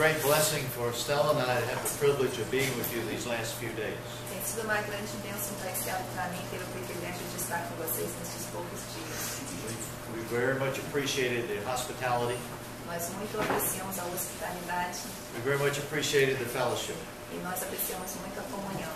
great blessing for Stella and I to have the privilege of being with you these last few days. Tem sido uma grande bênção para Estela e para mim ter o privilégio de estar com vocês nesses poucos dias. We very much appreciated the hospitality. Nós muito apreciamos a hospitalidade We very much appreciated the fellowship. e nós apreciamos muito a comunhão.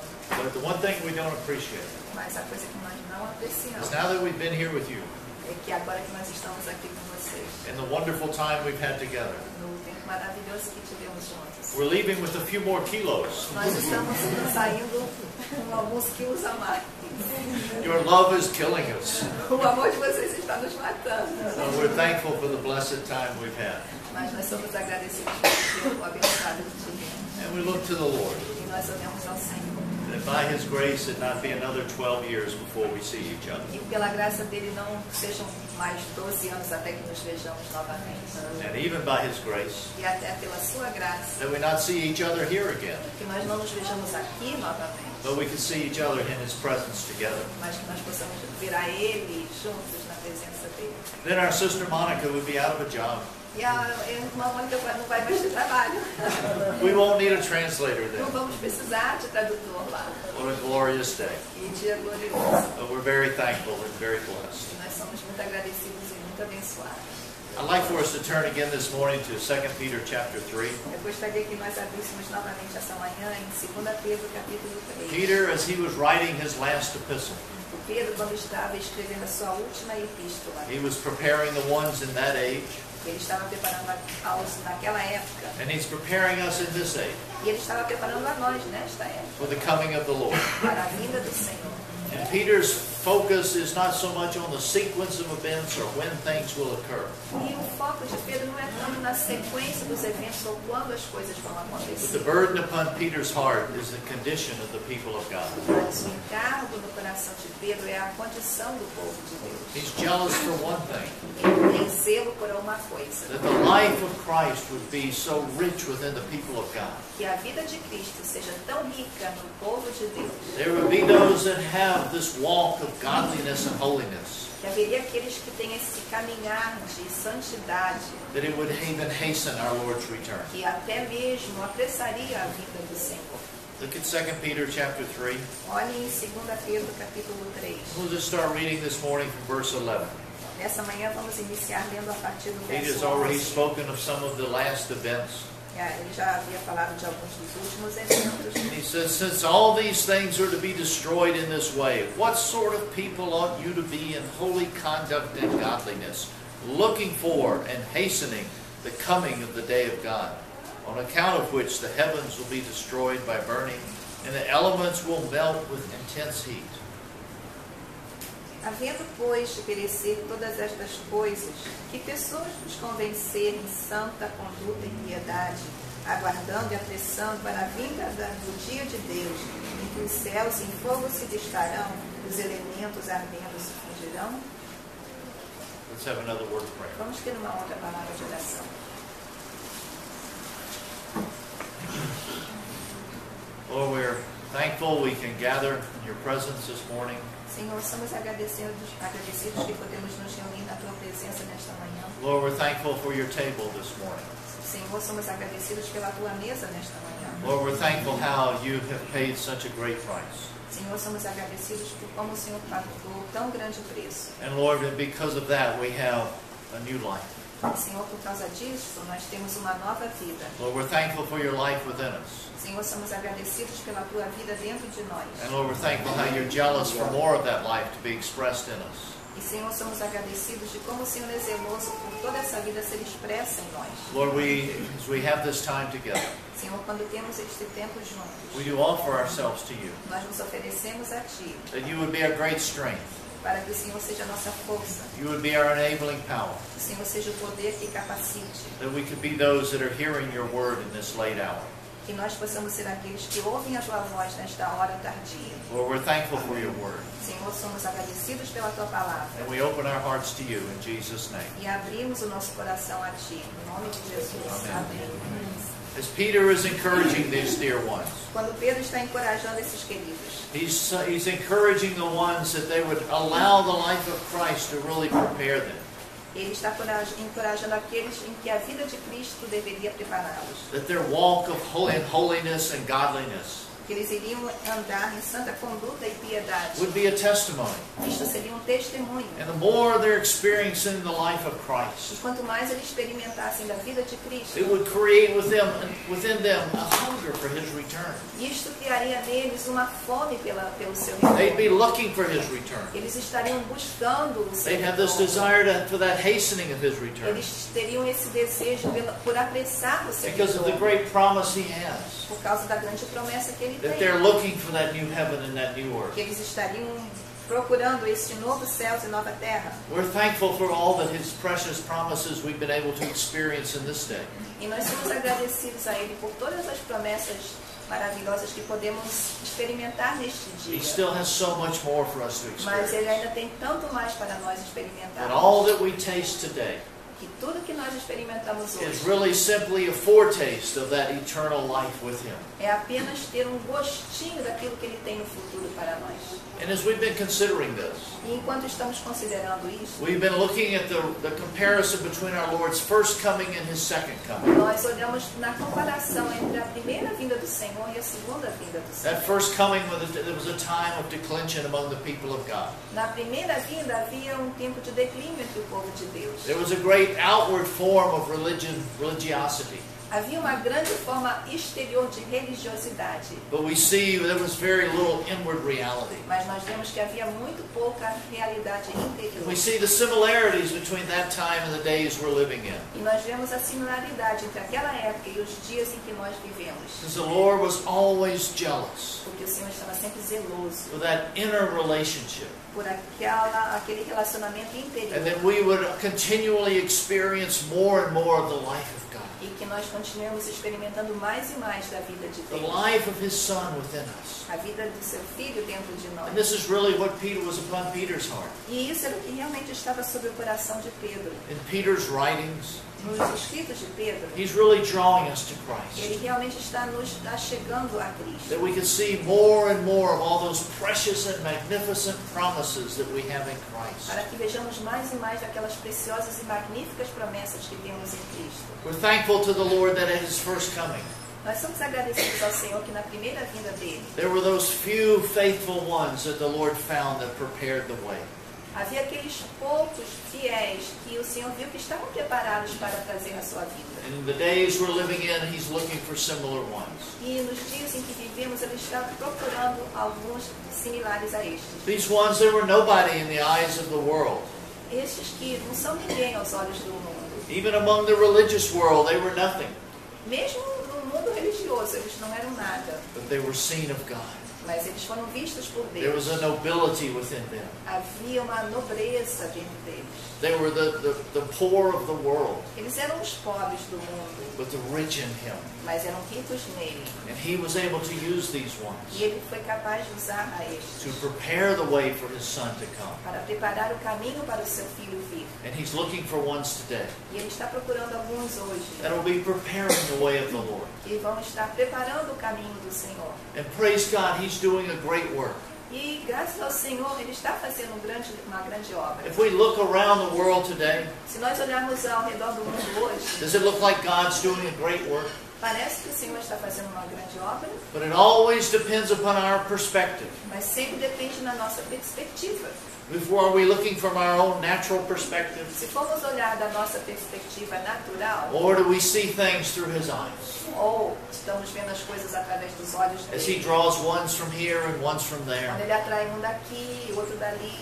But the one thing we don't appreciate Mas a coisa que nós não apreciamos is now that we've been here with you é que agora que nós estamos aqui com vocês, and the wonderful time we've had together, no tempo maravilhoso que tivemos juntos, we're leaving with a few more kilos. nós estamos saindo com alguns quilos a mais. Your love is killing us. O amor de vocês está nos matando. So we're thankful for the blessed time we've had. Mas nós somos agradecidos pelo tempo abençoado que tivemos. And we look to the Lord, E nós olhamos ao Senhor. that by His grace it not be another 12 years before we see each other. E pela graça dele não sejam mais 12 anos até que nos vejamos novamente. And even by His grace, E até pela sua graça, that we not see each other here again, que nós não nos vejamos aqui novamente, but we can see each other in His presence together. mas que nós possamos ver a ele juntos na presença dele. Then our sister Monica would be out of a job. E a irmã Mônica não vai mais ter trabalho. We won't need a translator Não then. vamos precisar de tradutor lá. What a glorious day. E dia glorioso. But we're very thankful and very blessed. E nós somos muito agradecidos e muito abençoados. I'd like for us to turn again this morning to 2 Peter chapter 3. Eu gostaria que nós abríssemos novamente essa manhã em 2 Pedro capítulo 3. Peter, as he was writing his last epistle, O Pedro, quando estava escrevendo a sua última epístola, he was preparing the ones in that age, ele estava preparando aos naquela época, and he's preparing us in this age e ele estava preparando a nós nesta época, for the coming of the Lord. para a vinda do Senhor. And Peter's focus is not so much on the sequence of events or when things will occur, E o foco de Pedro não é tanto na sequência dos eventos ou quando as coisas vão but the acontecer. burden upon Peter's heart is the condition of the people of God. Mas o encargo no coração de Pedro é a condição do povo de Deus. He's jealous for one thing, Ele tem zelo por uma coisa, that the life of Christ would be so rich within the people of God. que a vida de Cristo seja tão rica no povo de Deus, There would be those that have this walk of godliness and holiness, que haveria aqueles que têm esse caminhar de santidade, that it would even hasten our Lord's return. que até mesmo apressaria a vinda do Senhor. Look at 2 Peter chapter 3. Olhem em 2 Pedro capítulo 3. We'll just start reading this morning from verse 11. Nessa manhã vamos iniciar lendo a partir do Peter's verso already 11. spoken of some of the last events. Ele já havia falado de alguns dos últimos eventos. And he says, since all these things are to be destroyed in this way, what sort of people ought you to be in holy conduct and godliness, looking for and hastening the coming of the day of God, on account of which the heavens will be destroyed by burning, and the elements will melt with intense heat. Havendo, pois, de perecer todas estas coisas, que pessoas nos convencerem em santa conduta e piedade, aguardando e apressando para a vinda do dia de Deus, em que os céus em fogo se desfarão, os elementos ardendo se fundirão? Let's have another word of prayer. Vamos ter uma outra palavra de oração. Lord, we're thankful we can gather in your presence this morning. Senhor, somos agradecidos que podemos nos reunir na Tua presença nesta manhã. Lord, we're thankful for your table this morning. Senhor, somos agradecidos pela Tua mesa nesta manhã. Lord, we're thankful how you have paid such a great price. Senhor, somos agradecidos por como o Senhor pagou tão grande preço. And Lord, because of that, we have a new life. Senhor, por causa disso, nós temos uma nova vida. Lord, we're thankful for your life within us. Senhor, somos agradecidos pela Tua vida dentro de nós. And Lord, we're thankful how you're jealous for more of that life to be expressed in us. E, Senhor, somos agradecidos de como o Senhor é zeloso por toda essa vida ser expressa em nós. Lord, as we have this time together, Senhor, quando temos este tempo juntos, we do offer ourselves to you, nós nos oferecemos a Ti, that you would be our great strength. para que o Senhor seja a nossa força, You would be our enabling power, que o Senhor seja o poder que capacite, that we could be those that are hearing your word in this late hour. que nós possamos ser aqueles que ouvem a Tua voz nesta hora tardia. Lord, we're thankful for your word, Senhor, somos agradecidos pela Tua palavra and we open our hearts to you in Jesus' name. e abrimos o nosso coração a Ti, em nome de Jesus. Amém. Amém. As Peter is encouraging these dear ones, Quando Pedro está encorajando esses queridos, he's encouraging the ones that they would allow the life of Christ to really prepare them. Ele está encorajando aqueles em que a vida de Cristo deveria prepará-los. That their walk of holiness and godliness Que eles iriam andar em santa conduta e piedade. would be a testimony. Isto seria um testemunho. And the more they're experiencing the life of E Christ, quanto mais eles experimentassem da vida de Cristo, it would create within them a hunger for His return. isto criaria neles uma fome pelo seu They'd be retorno. looking for His return. Eles estariam buscando o seu They'd have this retorno. desire for that hastening of His return Eles teriam esse desejo por apressar o seu because of the retorno. great promise He has. Por causa da grande promessa que Ele That tem. they're looking for that new heaven and that new earth. Que eles estariam procurando este novo céu e nova terra. We're thankful for all that His precious promises we've been able to experience in this day. E nós somos agradecidos a Ele por todas as promessas maravilhosas que podemos experimentar neste He dia. still has so much more for us to Mas Ele experience. ainda tem tanto mais para nós experimentar. That all that we taste today Que tudo que nós experimentamos is hoje really simply a foretaste of that eternal life with Him. é apenas ter um gostinho daquilo que Ele tem no futuro para nós. And as we've been considering this, E enquanto estamos considerando isso, we've been looking at the comparison between our Lord's first coming and His second coming. nós olhamos na comparação entre a primeira vinda do Senhor e a segunda vinda do Senhor. That first coming, there was a time of declension among the people of God. Na primeira vinda havia um tempo de declínio entre o povo de Deus. There was a great outward form of religiosity. Havia uma grande forma exterior de religiosidade, But we see there was very little inward reality. mas nós vemos que havia muito pouca realidade interior. We see the similarities between that time and the days we're living in. E nós vemos a similaridade entre aquela época e os dias em que nós vivemos. Because the Lord was always jealous Porque o Senhor estava sempre zeloso for that inner relationship. por aquele relacionamento interior. And that we would continually experience more and more of the life of God. E que nós continuemos experimentando mais e mais da vida de The Deus. life of His Son within us. A vida do seu Filho dentro de nós. And this is really what Peter was upon Peter's heart. E isso era o que realmente estava sobre o coração de Pedro. In Peter's writings, Nos escritos de Pedro, he's really drawing us to Christ. ele realmente está nos chegando a Cristo. That we can see more and more of all those precious and magnificent promises that we have in Christ. Para que vejamos mais e mais daquelas preciosas e magníficas promessas que temos em Cristo. We're thankful to the Lord that at His first coming, Nós somos agradecidos ao Senhor que na primeira vinda dele, there were those few faithful ones that the Lord found that prepared the way. havia aqueles poucos fiéis que o Senhor viu que estavam preparados para trazer a sua vida. And in the days we're living in, He's looking for similar ones. E nos dias em que vivemos, ele está procurando alguns similares a estes. These ones, they were nobody in the eyes of the world. Estes que não são ninguém aos olhos do mundo. Even among the religious world, they were nothing. Mesmo no mundo religioso, eles não eram nada. But they were seen of God. Mas eles foram vistos por There Deus. was a nobility within them. Havia uma nobreza dentro deles. They were the poor of the world, Eles eram os pobres do mundo, but the rich in Him. mas eram ricos nele. And He was able to use these ones E ele foi capaz de usar a estes to prepare the way for His Son to come. para preparar o caminho para o seu filho vir. And He's looking for ones today E ele está procurando alguns hoje that will be preparing the way of the Lord. que vão estar preparando o caminho do Senhor. And praise God, He's doing a great work. E graças ao Senhor, ele está fazendo uma grande obra. If we look around the world today, Se nós olharmos ao redor do mundo hoje, does it look like God's doing a great work? parece que o Senhor está fazendo uma grande obra, But it always depends upon our perspective. mas sempre depende da nossa perspectiva. Are we looking from our own natural perspective? Se formos olhar da nossa perspectiva natural, Or do we see things through His eyes? ou estamos vendo as coisas através dos olhos As He dele, draws ones from here and ones from quando there. ele atrai um daqui, outro dali,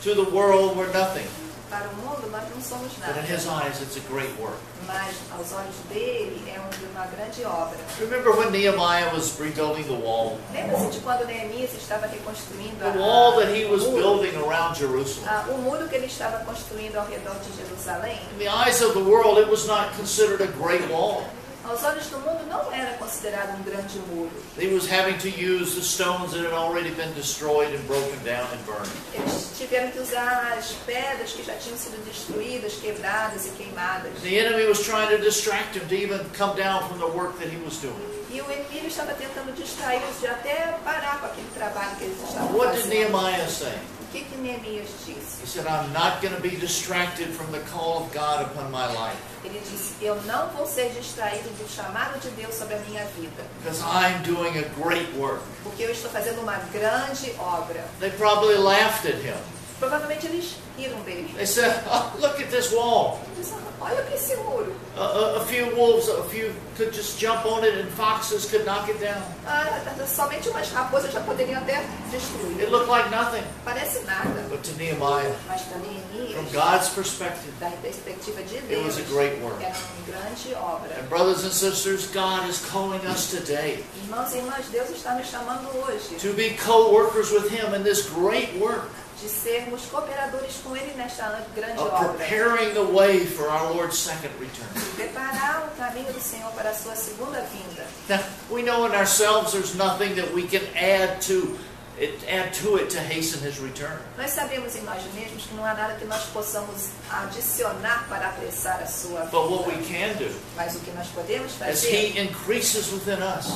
To the world, we're nothing. para o mundo nós não somos But in nada. His eyes, it's a great work. Mas aos olhos dele é uma grande obra. Remember when Nehemiah was rebuilding the wall? Lembra-se de quando Neemias estava reconstruindo The wall that he was building around Jerusalem. o muro que ele estava construindo ao redor de Jerusalém? In the eyes of the world, it was not considered a great wall. Aos olhos do mundo não era considerado um grande muro. He was having to use the stones that had already been destroyed and broken down and burned. Eles tiveram que usar as pedras que já tinham sido destruídas, quebradas e queimadas. The enemy was trying to distract him to even come down from the work that he was doing. E o inimigo estava tentando distraí-los de até parar com aquele trabalho que eles estavam What did fazendo. Nehemiah say? O que Neemias He disse? said, I'm not going to be distracted from the call of God upon my life. Ele disse, eu não vou ser distraído do chamado de Deus sobre a minha vida, Because I'm doing a great work. porque eu estou fazendo uma grande obra. They probably laughed at him. Provavelmente eles riram dele. They said, oh, look at this wall. Eles falaram, olha para esse muro. A few wolves, a few could just jump on it and foxes could knock it down. Somente umas raposas já poderiam até destruir. It looked like nothing. Parece nada. But to Nehemiah, Mas para Neemias, from God's perspective, da perspectiva de it Deus, was a great work. era uma grande obra. And brothers and sisters, God is calling us today Irmãos e irmãs, Deus está nos chamando hoje to be co-workers with Him in this great work de sermos cooperadores com Ele nesta grande of obra. preparing the way for our Lord's second return. Preparar o caminho do Senhor para a sua segunda vinda. Now, we know in ourselves there's nothing that we can add to it to hasten His return. Nós sabemos em nós mesmos que não há nada que nós possamos adicionar para apressar a sua But what we vinda. can do, Mas o que nós podemos as fazer, He increases within us,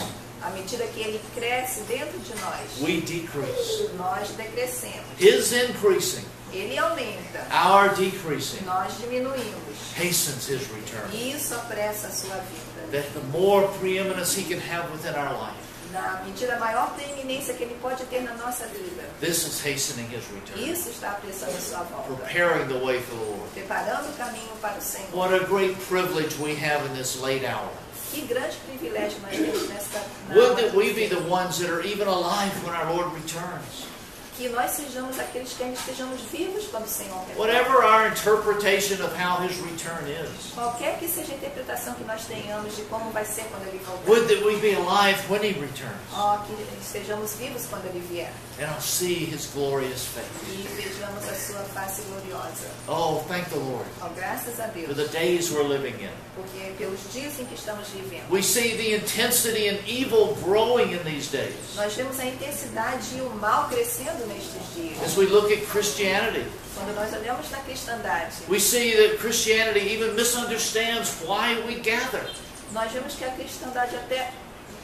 à medida que Ele cresce dentro de nós, we decrease. nós decrescemos. His increasing, Ele aumenta, our decreasing, nós diminuímos. hastens His return. E isso apressa a sua vida. That the more preeminence He can have within our life, Na medida maior preeminência que Ele pode ter na nossa vida. this is hastening His return, Isso está apressando a sua volta. preparing the way for the Lord. Preparando o caminho para o Senhor. What a great privilege we have in this late hour. Que grande privilégio nós temos nesta Would that we be the ones that are even alive when our Lord returns. que nós sejamos aqueles que ainda estejamos vivos quando o Senhor retorna. Whatever our interpretation of how His return is, Qualquer que seja a interpretação que nós tenhamos de como vai ser quando Ele voltar. would that we be alive when He returns Que estejamos vivos quando Ele vier. and I'll see His glorious face. E vejamos a sua face gloriosa. Oh, thank the Lord Graças a for Deus. the days we're living in. Porque pelos dias em que estamos vivendo. We see the intensity and evil growing in these days. Nós vemos a intensidade e o mal crescendo nestes dias. As we look at Christianity, Quando nós olhamos na cristandade, we see that Christianity even misunderstands why we gather. nós vemos que a cristandade até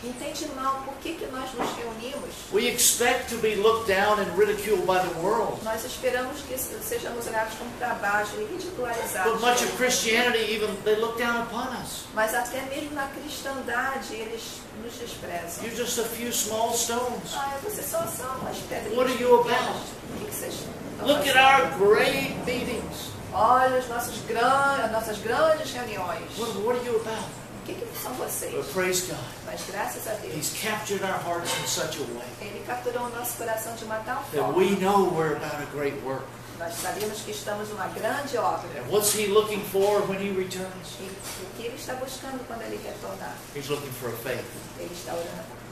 entende mal por que nós nos reunimos. We expect to be looked down and ridiculed by the world. Nós esperamos que sejamos olhados como para baixo e ridicularizados. But much of Christianity, even they look down upon us. Mas até mesmo na cristandade eles nos desprezam. You're just a few small stones. Vocês só são umas pedrinhas. What are you about? pequenas. O que vocês estão Look at fazendo? our great meetings. Olha as nossas grandes reuniões. What are you about? O que são vocês? But praise God. Mas graças a Deus, He's captured our hearts in such a way Ele capturou o nosso coração de uma tal that forma. we know we're about a great work. Nós sabemos que estamos numa grande obra. And what's He looking for when He returns? E o que Ele está buscando quando Ele retornar? He's looking for a faith. Ele está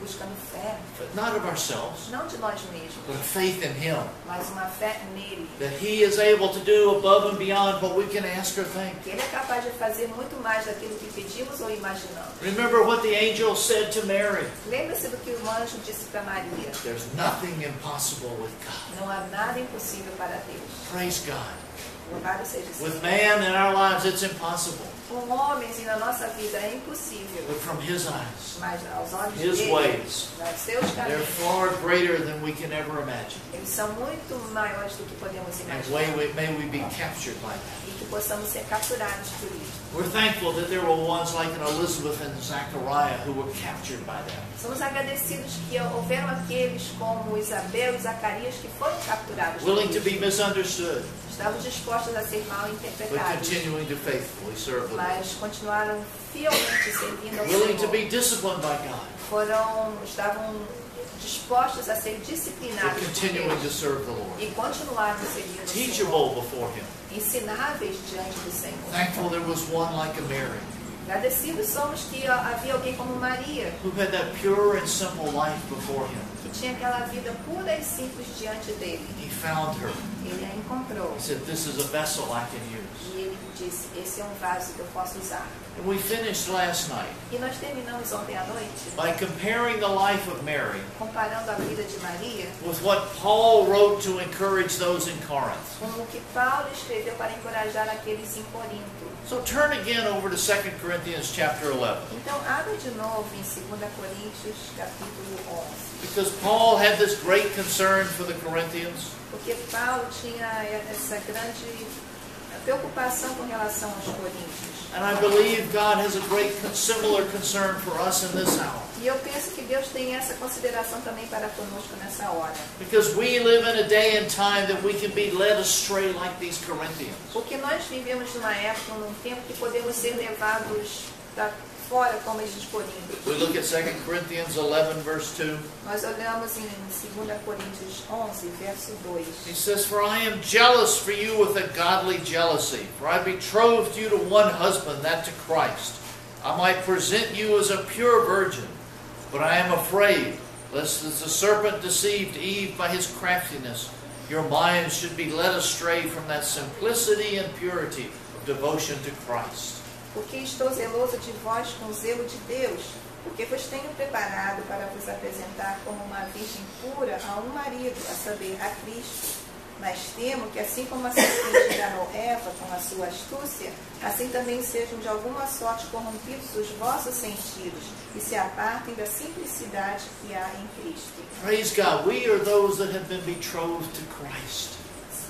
buscando fé, But not of ourselves, não de nós mesmos, but a faith in Him. mas uma fé nele. That He is able to do above and beyond what we can ask or think. Que Ele é capaz de fazer muito mais daquilo que pedimos ou imaginamos. Remember what the angel said to Mary. Lembre-se do que o anjo disse para Maria. There's nothing impossible with God. Não há nada impossível para Deus. Praise God. Louvado seja o With Senhor. man in our lives, it's impossible. Com homens e na nossa vida é impossível. But from His eyes, Mas aos olhos His dele, ways, nos seus they're caminhos, far greater than we can ever imagine. eles são muito maiores do que podemos And imaginar. may we be captured by that. E que possamos ser capturados por isso. We're thankful that there were ones like an Elizabeth and Zachariah who were captured by that. Somos agradecidos que houveram aqueles como Isabel e Zacarias que foram capturados por Willing to isso. be misunderstood, Estavam dispostos a ser mal but interpretados. continuing to faithfully serve the Lord. Mas continuaram fielmente servindo ao Willing to Senhor. be disciplined by God, Estavam dispostos a ser but disciplinados por continuing to Deus. serve the Lord. E continuaram servindo o Senhor. Teachable before Him. Ensináveis diante do Senhor. Thankful there was one like a Mary Agradecidos somos que havia alguém como Maria, who had that pure and simple life before Him. que tinha aquela vida pura e simples diante dele. He found her. Ele a encontrou. He said, "This is a vessel I can use." E ele disse, esse é um vaso que eu posso usar. And we finished last night E nós terminamos ontem à noite, by comparing the life of Mary comparando a vida de Maria with what Paul wrote to encourage those in Corinth. com o que Paulo escreveu para encorajar aqueles em Corinto. So turn again over to 2 Corinthians chapter 11. Então, abra de novo em 2 Coríntios, capítulo 11. Because Paul had this great concern for the Corinthians. Porque Paulo tinha essa grande preocupação com relação aos coríntios. And I believe God has a great similar concern for us in this hour. E eu penso que Deus tem essa consideração também para conosco nessa hora. Because we live in a day and time that we can be led astray like these Corinthians. Porque nós vivemos numa época, num tempo que podemos ser levados para fora como esses coríntios. We look at 2 Corinthians 11 verse 2. Nós olhamos em 2 Coríntios 11, verso 2. He says, "For I am jealous for you with a godly jealousy, for I betrothed you to one husband, that to Christ. I might present you as a pure virgin, but I am afraid, lest as the serpent deceived Eve by his craftiness, your minds should be led astray from that simplicity and purity of devotion to Christ." Porque estou zeloso de vós com o zelo de Deus, porque vos tenho preparado para vos apresentar como uma virgem pura a um marido, a saber, a Cristo. Mas temo que assim como a serpente enganou Eva com a sua astúcia, assim também sejam de alguma sorte corrompidos os vossos sentidos e se apartem da simplicidade que há em Cristo. Praise God, we are those that have been betrothed to Christ.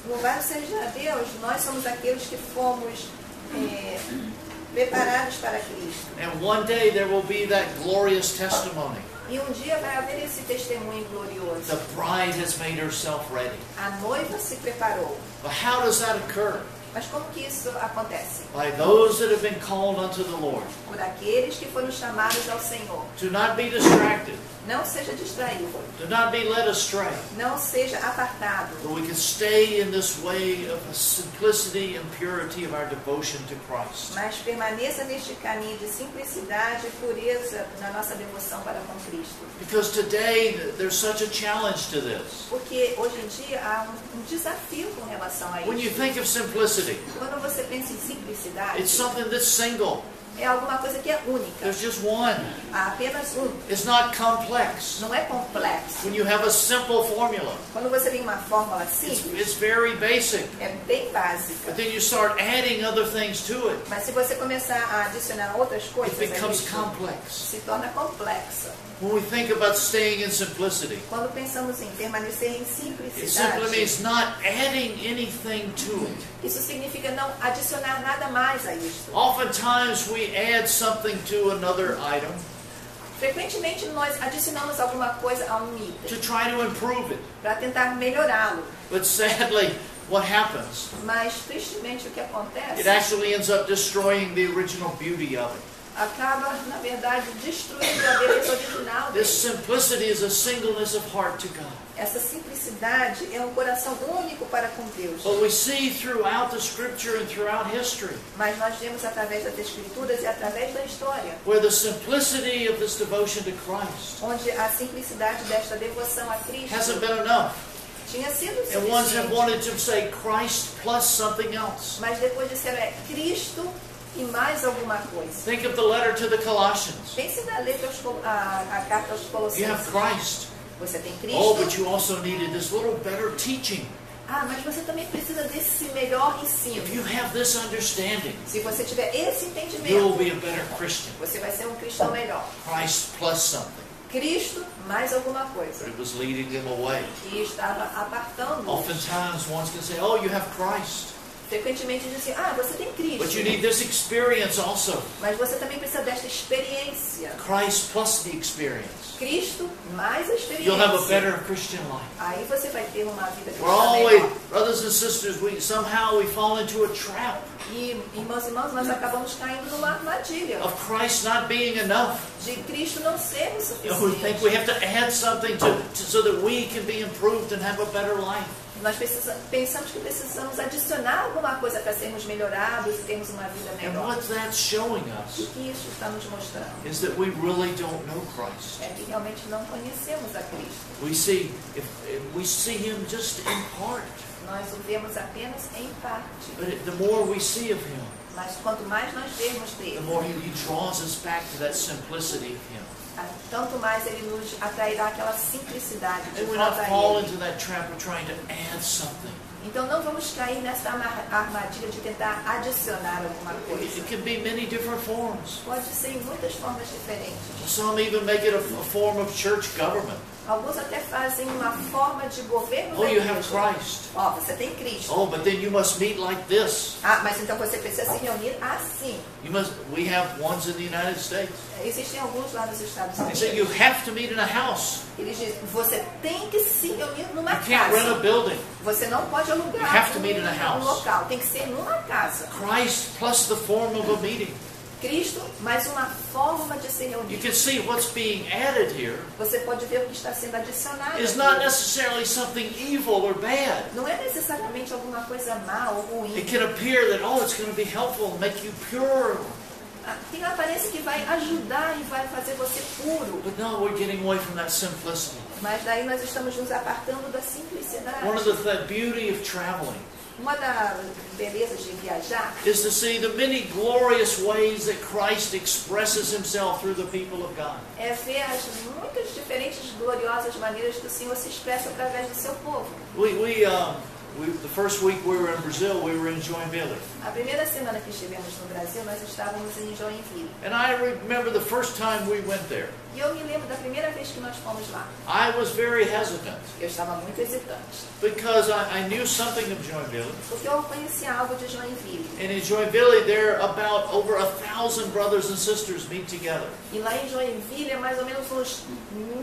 Louvado seja Deus, nós somos aqueles que fomos preparados para Cristo. And one day there will be that glorious testimony. E um dia vai haver esse testemunho glorioso. The bride has made herself ready. A noiva se preparou. But how does that occur? Mas como que isso acontece? By those that have been called unto the Lord. Por aqueles que foram chamados ao Senhor. Do not be distracted. Não seja distraído. Do not be led astray. Não seja apartado. But we can stay in this way of the simplicity and purity of our devotion to Christ. Mas permaneça neste caminho de simplicidade e pureza na nossa devoção para com Cristo. Because today there's such a challenge to this. Porque hoje em dia há um desafio com relação a When you isso. think of simplicity, Quando você pensa em simplicidade, it's something that's single. é alguma coisa que é única. There's just one. Há apenas um. It's not complex. Não é complexo. When you have a simple formula, Quando você tem uma fórmula simples, it's very basic. é bem básica. But then you start adding other things to it. Mas se você começar a adicionar outras It coisas, becomes isso complex. se torna complexa. When we think about staying in simplicity, Quando pensamos em permanecer em it simply simplicidade, means not adding anything to it. isso significa não adicionar nada mais a isso. Oftentimes we add something to another item Frequentemente nós adicionamos alguma coisa a um to item try to improve it. para tentar melhorá-lo. But sadly, what happens? Mas tristemente o que It acontece actually ends up destroying the original beauty of it. acaba, na verdade, destruindo a beleza original This dele. simplicity is a singleness of heart to God. Essa simplicidade é um coração único para com Deus. But we see throughout the scripture and throughout history Mas nós vemos através das Escrituras e através da história, where the simplicity of this devotion to Christ onde a simplicidade desta devoção a Cristo hasn't been enough. tinha sido And ones have suficiente. wanted to say Christ plus something else. Mas depois de ser Cristo e mais alguma coisa. Think of the letter to the Colossians. Pense na letra a carta aos You have Colossenses. Christ. Você tem Oh, but Cristo. you also needed this little better teaching. Ah, mas você também precisa desse melhor If ensino. you have this understanding, Se você tiver esse you'll entendimento, be a better Christian. você vai ser um cristão melhor. Christ plus something. Cristo mais alguma But coisa. it was leading them away. E estava apartando. Oftentimes one's going to say, oh, you have Christ. Frequentemente dizem, ah, você tem Cristo. But you need this experience also. Mas você também precisa desta experiência. Christ plus the experience. Cristo mais a You'll have a experiência. better Christian life. Aí você vai ter uma vida We're cristã always, melhor. brothers and sisters, somehow we fall into a trap E, irmãos e irmãs, nós acabamos caindo numa armadilha of Christ not being enough. de Cristo não ser o We think we suficiente. have to add something so that we can be improved and have a better life. Nós pensamos que precisamos adicionar alguma coisa para sermos melhorados e termos uma vida And melhor. what that's showing O us que isso está nos mostrando? is that we really don't know Christ. É que realmente não conhecemos a Cristo. We see Him just in part. Nós o vemos apenas em parte. But the more we see of Him, Mas quanto mais nós vemos the dele, more He draws us back to that simplicity of Him. tanto mais ele nos atrairá aquela simplicidade de And we volta not a fall ele. into that trap of trying to add something. Então não vamos cair nessa armadilha de tentar adicionar alguma coisa. It can be many different forms. Pode ser em muitas formas diferentes. Some even make it a form of church government. Alguns até fazem uma forma de governo Oh, da you have igreja. Christ. Ó, você tem Cristo. Oh, but then you must meet like this. Ah, mas então você precisa se reunir assim. We have ones in the United States. Existem alguns lá nos Estados They Unidos. say you have to meet in a house. Eles dizem, você tem que se reunir numa You can't rent a casa. building. Você não pode You alugar have to meet in a house. local. Tem que ser numa casa. Christ plus the form of a meeting. Cristo, mais uma forma de se You reunir. can see what's being added here Você pode ver o que está sendo adicionado. is aqui. not necessarily something evil or bad. Não é necessariamente alguma coisa má ou ruim. It can appear that, oh, it's going to be helpful and make you pure. Tem a aparência que vai ajudar e vai fazer você puro. But no, we're getting away from that simplicity. Mas daí nós estamos nos apartando da simplicidade. One of the beauty of traveling Uma das belezas de viajar is to see the many glorious ways that Christ expresses himself through the people of God. é ver as muitas diferentes gloriosas maneiras que o Senhor se expressa através do seu povo. The first week we were in Brazil, we were in Joinville. A primeira semana que estivemos no Brasil, nós estávamos em Joinville. And I remember the first time we went there. E eu me lembro da primeira vez que nós fomos lá. I was very hesitant Eu estava muito hesitante, because I knew something of Joinville. porque eu conhecia algo de Joinville. And in Joinville, there about over 1,000 brothers and sisters meet together. E lá em Joinville é mais ou menos uns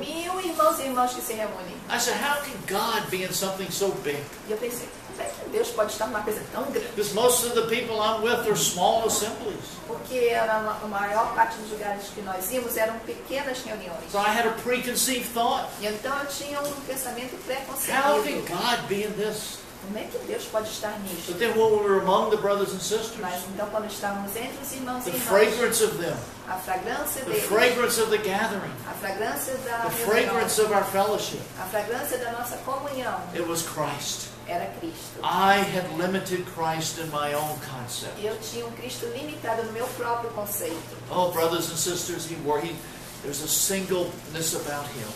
1000 irmãos e irmãs que se reúnem. I said, how can God be in something so big? E eu pensei, como é que Deus pode estar numa coisa tão grande? Because most of the people I'm with are small assemblies. Porque a maior parte dos lugares que nós íamos eram pequenas reuniões. So I had a preconceived thought. E então eu tinha um pensamento How can preconcebido. God be in this? Como é que Deus pode estar nisso? But then when we were among the brothers and sisters, Mas então quando estávamos entre os irmãos e the irmãs, fragrance of them, a fragrância the deles, fragrance of the gathering, a fragrância da the reunião, fragrance of our fellowship, a fragrância da nossa comunhão it was Christ. era Cristo. I had limited Christ in my own concept. Eu tinha um Cristo limitado no meu próprio conceito. Oh, brothers and sisters, there's a singleness about him,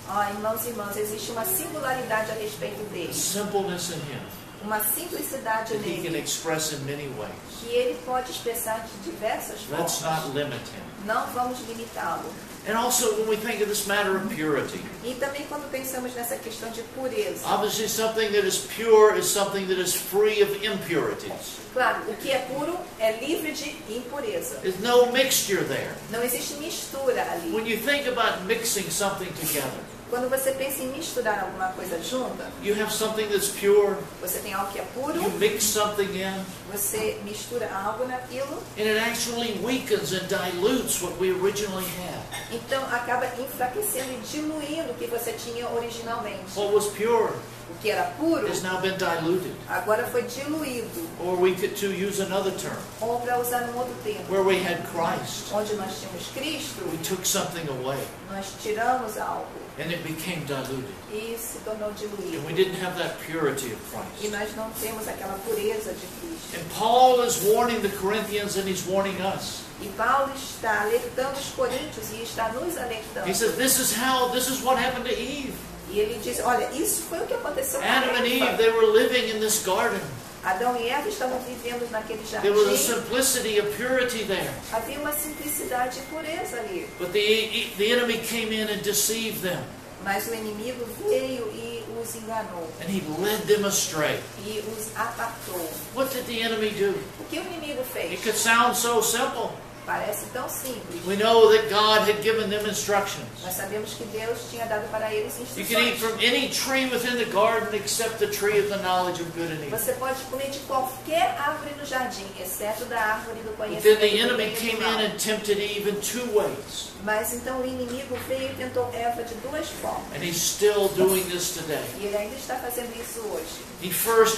Ó, irmãos e irmãs, existe uma singularidade a respeito a dele. simpleness in him Uma simplicidade that he can nele express in many ways. que ele pode expressar de diversas Let's formas. not limit him. Não vamos limitá-lo. And also, when we think of this matter of purity, E também quando pensamos nessa questão de pureza. obviously something that is pure is something that is free of impurities. Claro, o que é puro é livre de impureza. There's no mixture there. Não existe mistura ali. When you think about mixing something together, Quando você pensa em misturar alguma coisa junta, you have something that's pure, você tem algo que é puro, you mix something in, você mistura algo naquilo, and it actually weakens and dilutes what we originally had. então acaba enfraquecendo e diluindo o que você tinha originalmente. What was pure O que era puro, has now been diluted. agora foi diluído. Or we could to use another term, Ou para usar num outro termo, where we had Christ, onde nós tínhamos Cristo, we took something away, nós tiramos algo and it became diluted. e se tornou And diluído. we didn't have that purity of E Christ. nós não temos aquela pureza de Cristo. And Paul is warning the Corinthians and he's warning us. E Paulo está alertando os coríntios e está nos alertando. He says, this is what happened to Eve. E ele diz, olha, isso foi o que aconteceu com Adam and Eve, Eva. they were living in this garden. Adão e Eva estavam vivendo naquele There was a jardim. simplicity of purity there. Havia uma simplicidade e pureza ali. But the enemy came in and deceived them. Mas o inimigo veio e os enganou. And he led them astray. E os apartou. What did the enemy do? O que o inimigo It fez? could sound so simple. Parece tão simples. We know that God had given them instructions. Nós sabemos que Deus tinha dado para eles You can eat instruções. from any tree within the garden except the tree of the knowledge of good and evil. Você pode comer de qualquer árvore no jardim, exceto da árvore do But then conhecimento the do enemy bem e came do mal. in and tempted Eve in two ways. Mas então o inimigo veio e tentou Eva de duas formas. And he's still doing this today. E ele ainda está fazendo isso hoje.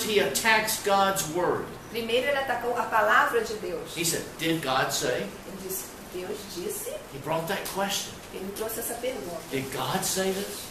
He attacks God's word. Primeiro ele atacou a palavra de Deus. He said, did God say? Ele disse, Deus disse, He brought that question. ele trouxe essa pergunta. Did God say this?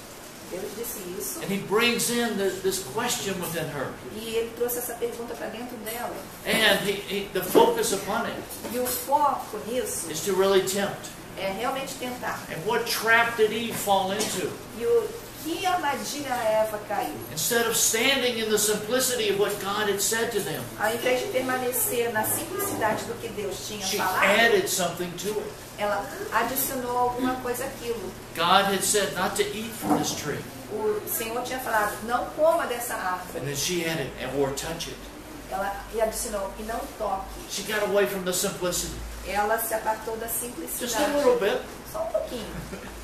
Deus disse isso. And he brings in this question within her. E ele trouxe essa pergunta para dentro dela. And the focus upon it E o foco nisso is to really tempt. é realmente tentar. And what trap did Eve fall into? E o que armadilha a Eva caiu? Instead of standing in the simplicity of what God had said to them, Ao invés de permanecer na simplicidade do que Deus tinha she falado, added something to it. ela adicionou alguma coisa àquilo. God had said not to eat from this tree. O Senhor tinha falado, não coma dessa árvore. And then she added, or touch it. Ela adicionou, e não toque. She got away from the simplicity. Ela se apartou da Just a simplicidade. little bit, Só um pouquinho,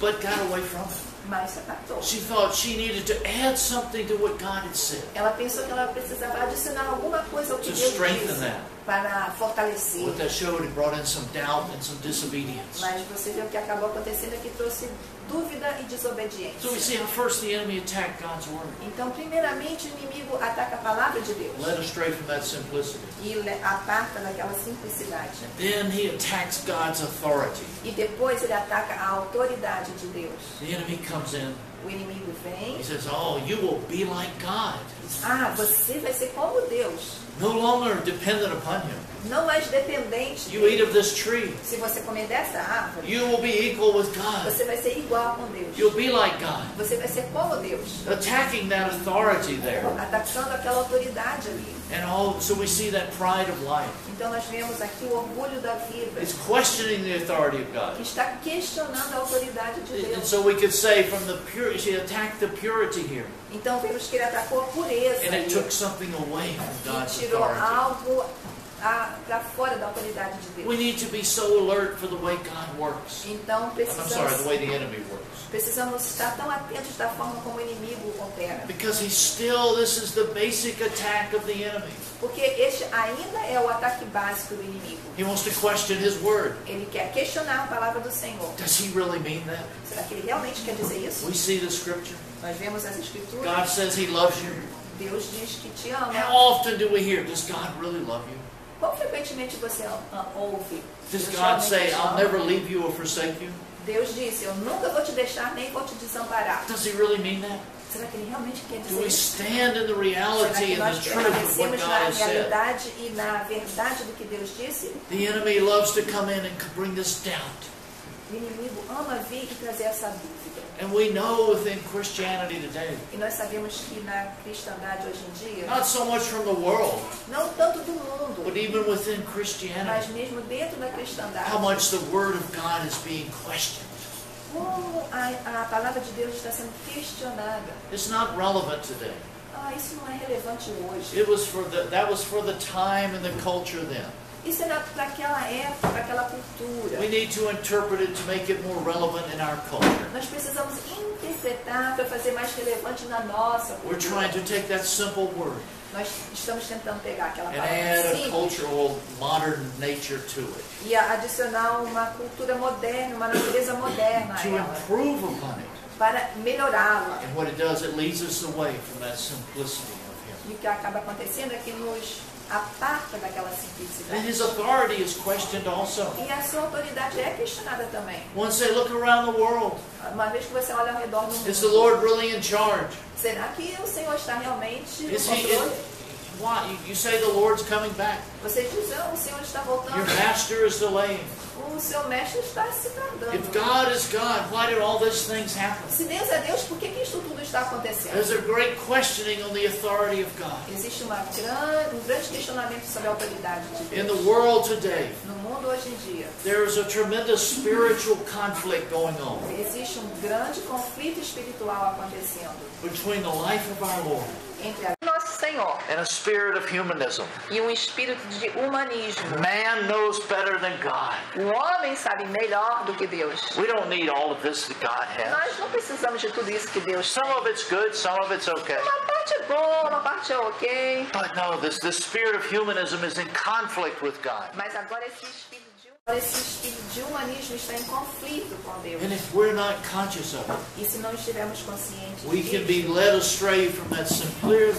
but got away from it. mas se apartou. She thought she needed to add something to what God had said Ela pensou que ela precisava adicionar alguma coisa ao que to Deus strengthen disse that. para fortalecer. What that showed, it brought in some doubt and some disobedience. Mas você vê o que acabou acontecendo é que trouxe dúvida e desobediência. So we see how first the enemy attacked God's word, Então, primeiramente, o inimigo ataca a palavra de Deus led astray from that simplicity. e aparta daquela simplicidade. Then he attacks God's authority. E depois ele ataca a autoridade de Deus. The enemy comes in. O inimigo vem, He says, "Oh, you will be like God, você vai ser como Deus, no longer dependent upon Him. não mais dependente You eat dele. of this tree, Se você comer dessa árvore, you will be equal with God. você vai ser igual com Deus. You'll be like God." Você vai ser como Deus, Attacking that authority there. atacando aquela autoridade ali. And so we see that pride of life. Então nós vemos aqui o orgulho da vida, It's questioning the authority of God. que está questionando a autoridade de And Deus. so we could say from the purity, she attacked the purity here. Então vemos que ele atacou a pureza And it ali, took something away from e God's tirou authority. algo para fora da autoridade de We Deus. need to be so alert for the way God works. Então I'm sorry, the precisamos, way the enemy works. precisamos estar tão atentos da forma como o inimigo opera. Because this is the basic attack of the enemy. Porque este ainda é o ataque básico do inimigo. He wants to question His word. Ele quer questionar a palavra do Senhor. Does He really mean that? Será que ele realmente quer dizer isso? We see the scripture. Nós vemos as escrituras. God says He loves you. Deus diz que te ama. How often do we hear, does God really love you? Quão frequentemente você ouve? Does Deus God realmente say, te I'll ama? never leave you or forsake you? Deus disse, eu nunca vou te deixar nem vou te desamparar. Does He really mean that? Será que ele realmente quer Do dizer we isso? stand in the Será reality que and nós the truth of what permanecemos God na has said? realidade e na verdade do que Deus disse? The enemy loves to come in and bring this doubt. O inimigo ama vir e trazer essa dúvida. And we know within Christianity today, E nós sabemos que na cristandade hoje em dia, not so much from the world, não tanto do mundo, but even within mas Christianity, mesmo dentro da cristandade, how much the Word of God is being questioned. como a palavra de Deus está sendo questionada. It's not relevant today. Isso não é relevante hoje. That was for the time and the culture then. Isso era para aquela época, para aquela cultura. We need to interpret it to make it more relevant in our culture. Nós precisamos interpretar para fazer mais relevante na nossa We're cultura. trying to take that simple word Nós estamos tentando pegar aquela and palavra add a simples cultural, modern nature to it, e adicionar uma cultura moderna, uma natureza moderna a to ela, improve upon it. para melhorá-la. And what it does, it leads us away from that simplicity of Him. E o que acaba acontecendo é que nos aparta daquela And simplicidade. His authority is questioned also. E a sua autoridade é questionada também. Once they look around the world, Uma vez que você olha ao redor do is the mundo, Lord really in charge? será que o Senhor está realmente no Is He? controle? Why? You say the Lord's coming back. Você diz, o Senhor está voltando. Your master is delaying. O seu mestre está se If tardando. God is God, why did all these things happen? Se Deus é Deus, por que isso tudo está acontecendo? There's a great questioning on the authority of God. Existe um grande questionamento sobre a autoridade de In Deus. the world today, No mundo hoje em dia, there is a tremendous spiritual conflict going on existe um grande conflito espiritual acontecendo between the life of our Lord entre a nosso Senhor and a spirit of humanism. e um espírito de humanismo. Man knows better than God. O homem sabe melhor do que Deus. We don't need all of this that God has. Nós não precisamos de tudo isso que Deus tem. Some of it's good, some of it's okay. Uma parte é boa, uma parte é ok. But no, this spirit of humanism is in conflict with God. Mas agora esse espírito de humanismo está em conflito com Deus. And if we're not conscious of it, E se não estivermos conscientes we can be disso, led astray from that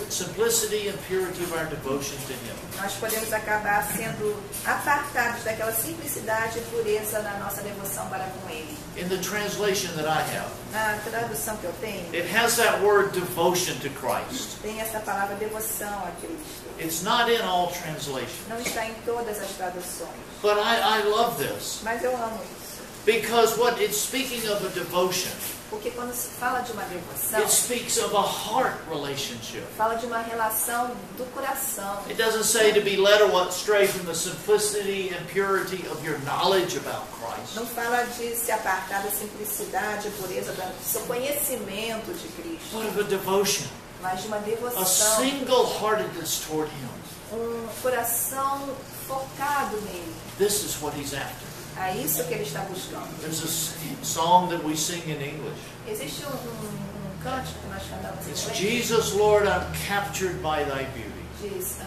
simplicity and purity of our devotion to Him. nós podemos acabar sendo apartados daquela simplicidade e pureza na nossa devoção para com Ele. In the translation that I have, Na tradução que eu tenho, it has that word devotion to Christ. tem essa palavra devoção a Cristo. It's not in all translations. Não está em todas as traduções. But I love this Mas eu amo isso. because what it's speaking of a devotion Porque quando se fala de uma devoção, it speaks of a heart relationship. fala de uma relação do coração. It doesn't say to be led astray from the simplicity and purity of your knowledge about Christ. Não fala de se apartar da simplicidade e pureza do seu conhecimento de Cristo, But of a devotion, mas de uma a devoção, single-heartedness toward Him. coração focado nele. This is what He's after. É isso que ele está buscando. There's a song that we sing in English. Existe cântico que nós cantamos em It's inglês. Jesus, Lord, I'm captured by Thy beauty. Diz,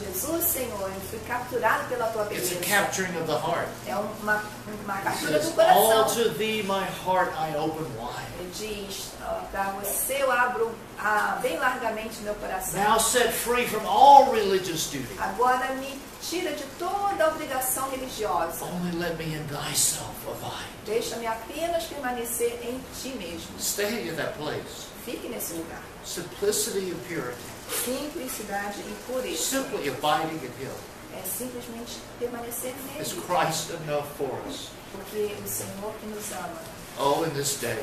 Jesus, Senhor, eu fui capturado pela tua It's a beleza. capturing of the heart. É uma It captura do says, coração. all to Thee my heart I open wide. Ele diz, para você eu abro bem largamente meu coração. Now set free from all religious duty. Agora me tira de toda a obrigação religiosa. Only let me in Thyself abide. Deixa-me apenas permanecer em ti mesmo. Stay in that place. Fique nesse lugar. Simplicity and purity. Simplicidade e pureza. Simply abiding in Him. É simplesmente permanecer Is nele. Christ enough for us? Porque o Senhor que nos ama. Oh, in this day,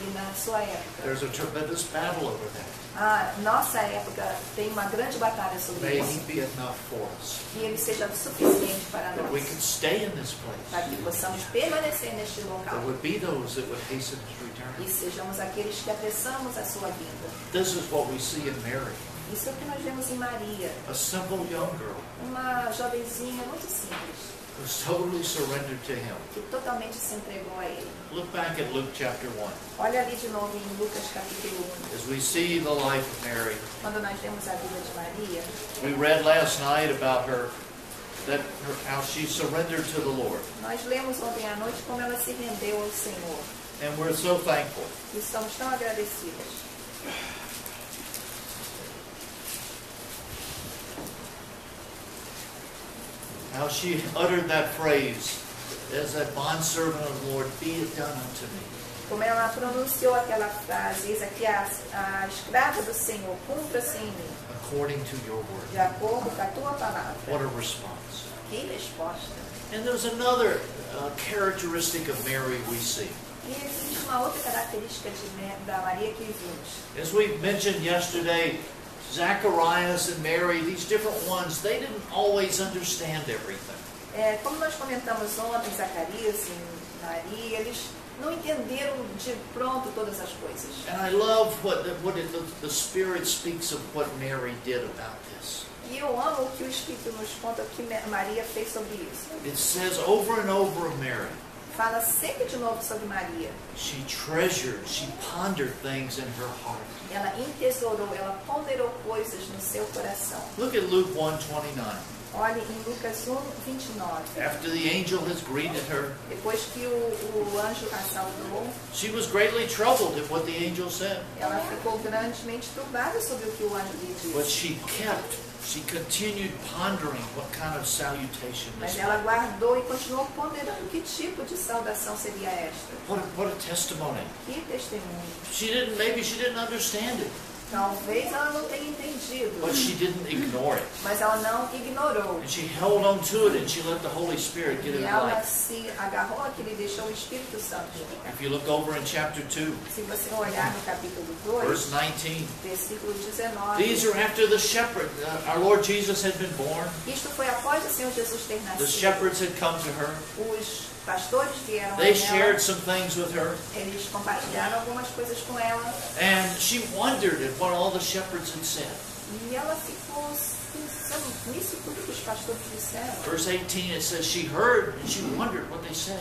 E na sua época. there's a tremendous battle over that. Nossa época tem uma grande batalha sobre May He isso. be enough for us. Que ele seja suficiente para That we nós. can stay in this Para place. que possamos permanecer neste There local. would be those that would hasten His E return. sejamos aqueles que apressamos a sua vinda. This is what we see in Mary, Isso é o que nós vemos em Maria. a simple young girl Uma jovenzinha muito simples. who's totally surrendered to Him. Que totalmente se entregou a ele. Look back at Luke chapter 1. Olha ali de novo em Lucas capítulo 1. As we see the life of Mary, Quando nós vemos a vida de Maria. we read last night about how she surrendered to the Lord. Nós lemos ontem à noite como ela se rendeu ao Senhor. And we're so thankful. E estamos tão agradecidos. How she uttered that phrase, as a bondservant of the Lord, be it done unto me. Como ela pronunciou aquela frase, diz aqui a escrava do Senhor, cumpra-se em mim, According to your word. de acordo com a tua palavra. What a response. Que resposta. And there's another characteristic of Mary we see. E existe uma outra característica da Maria que vimos. As we mentioned yesterday, Zacharias and Mary, these different ones, they didn't always understand everything. Como nós comentamos ontem, Zacarias e Maria, eles não entenderam de pronto todas as coisas. And I love the Spirit speaks of what Mary did about this. E eu amo o que o Espírito nos conta, o que Maria fez sobre isso. It says over and over of Mary, Fala sempre de novo sobre Maria. she treasured, she pondered things in her heart. Ela entesourou, ela ponderou coisas no seu coração. Look at Luke 1:29. Olhe em Lucas 1:29. After the angel has greeted her, Depois que o anjo a saudou, she was greatly troubled at what the angel said. ela ficou grandemente turbada sobre o que o anjo lhe But disse. she continued pondering what kind of salutation this Mas ela was. guardou e continuou ponderando que tipo de saudação seria esta. What a testimony. Que testemunho. Maybe she didn't understand it, Talvez ela não tenha entendido, but she didn't ignore it. mas ela não ignorou. And she held on to it and she let the Holy Spirit get E in ela light. se agarrou àquilo e deixou o Espírito Santo. If you look over in chapter 2, Se você olhar no capítulo 2, verse 19, versículo 19, these are after the shepherd. Our Lord Jesus had been born. isto foi após o Senhor Jesus ter The nascido. shepherds had come to her. Os pastores vieram a They ela, shared some things with her. eles compartilharam algumas coisas com ela, And she wondered at what all the shepherds had said. e ela ficou pensando nisso tudo que os pastores disseram. Verse 18, it says she heard and she wondered what they said.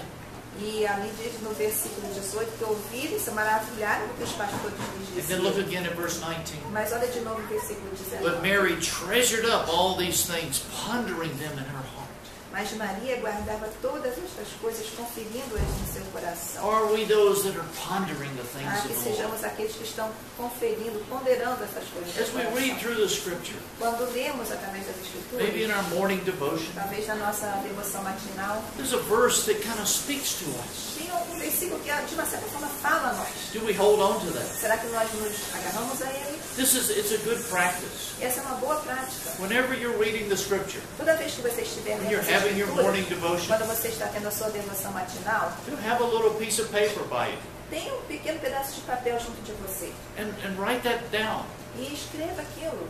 E ali diz no versículo 18 que ouviram e se maravilharam do que os pastores lhes And then look diziam. again at verse 19. Mas olha de novo o versículo But 19. Mary treasured up all these things, pondering them in her heart. Mas Maria guardava todas estas coisas, conferindo-as no seu coração. Are we those that are pondering the things Que of the Lord? sejamos aqueles que estão conferindo, ponderando essas coisas. As no we read coração. through the scripture, Quando lemos através das maybe in Escrituras, our morning devotion, talvez na nossa devoção matinal, there's a verse that kind of speaks to us. tem um versículo que de uma certa forma fala a nós. Do we hold on to that? Será que nós nos agarramos a ele? It's a good practice. Essa é uma boa prática. Whenever you're reading the scripture, Toda vez que você estiver when lendo you're as having your morning Escrituras, devotion, quando você está tendo a sua devoção matinal, you have a little piece of paper by you. tenha um pequeno pedaço de papel junto de você. And write that down E escreva aquilo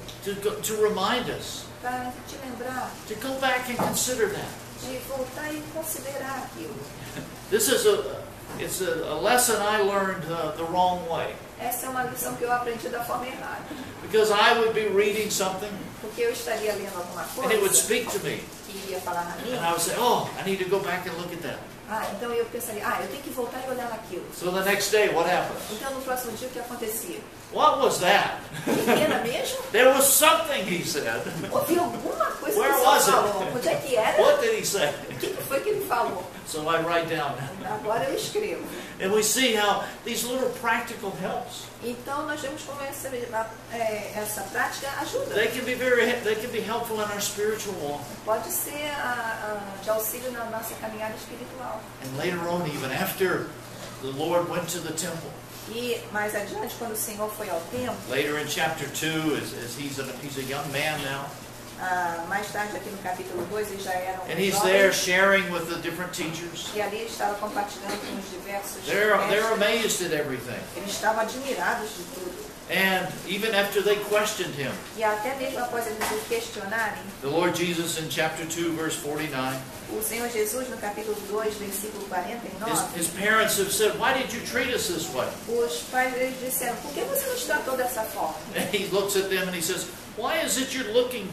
to remind us, para te lembrar, to go back and consider that. de voltar e considerar aquilo. This is a lesson I learned the wrong way. Essa é uma lição que eu aprendi da forma errada. Because I would be reading something Porque eu estaria lendo alguma and it would coisa speak to me. que ia falar na And minha. I would say, oh, I need to go back and look at that. Então eu pensaria, eu tenho que voltar e olhar naquilo. So the next day, what happens? Então no próximo dia o que acontecia? What was that? O que era mesmo? There was something, he said. Ouvi alguma coisa que Where o was senhor it? falou. Onde é que era? What did he say? O que foi que ele falou? So I write down. Agora eu escrevo. And we see how these little practical helps. Então nós vemos como essa prática ajuda. They can be helpful in our spiritual walk. Pode ser de auxílio na nossa caminhada espiritual. And later on, even after the Lord went to the temple, E mais adiante, quando o Senhor foi ao templo, later in chapter 2, as he's a young man now, mais tarde aqui no capítulo 2, ele já era and um he's jovem, there sharing with the different teachers. e ali estava compartilhando com os diversos They're mestres. amazed at everything. Eles estavam admirados de tudo. And even after they questioned him, E até mesmo após eles o questionarem, the Lord Jesus in chapter 2, verse 49, o Senhor Jesus, no capítulo 2, versículo 49, his parents have said, why did you treat us this way? os pais deles disseram, por que você nos tratou dessa forma? And he looks at them and he says, why is it you're looking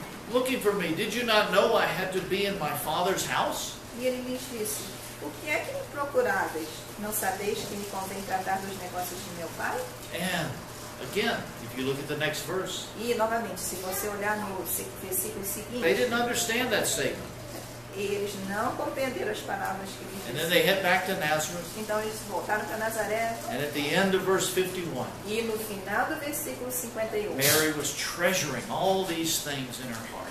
for me? Did you not know I had to be in my Father's house? E ele lhes disse, por que é que me procuráveis? Não sabeis que me convém tratar dos negócios de meu pai? And again, if you look at the next verse, E, novamente, se você olhar no versículo they seguinte, didn't understand that statement. eles não compreenderam as palavras que lhes And then disseram. they head back to Nazareth. Então, eles voltaram para Nazaré. And at the end of verse 51, E no final do versículo 51, Mary was treasuring all these things in her heart.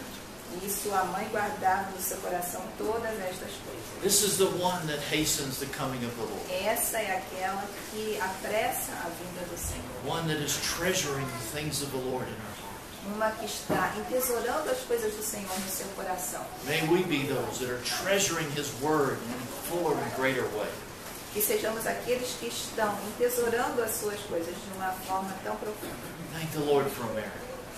e sua mãe guardava no seu coração todas estas coisas. This is the one that hastens the coming of the Lord. Essa é aquela que apressa a vinda do Senhor. One that is treasuring the things of the Lord in her heart. Uma que está entesourando as coisas do Senhor no seu coração. May we be those that are treasuring His Word in a fuller and greater way. Que sejamos aqueles que estão entesourando as suas coisas de uma forma tão profunda. Thank the Lord for Mary.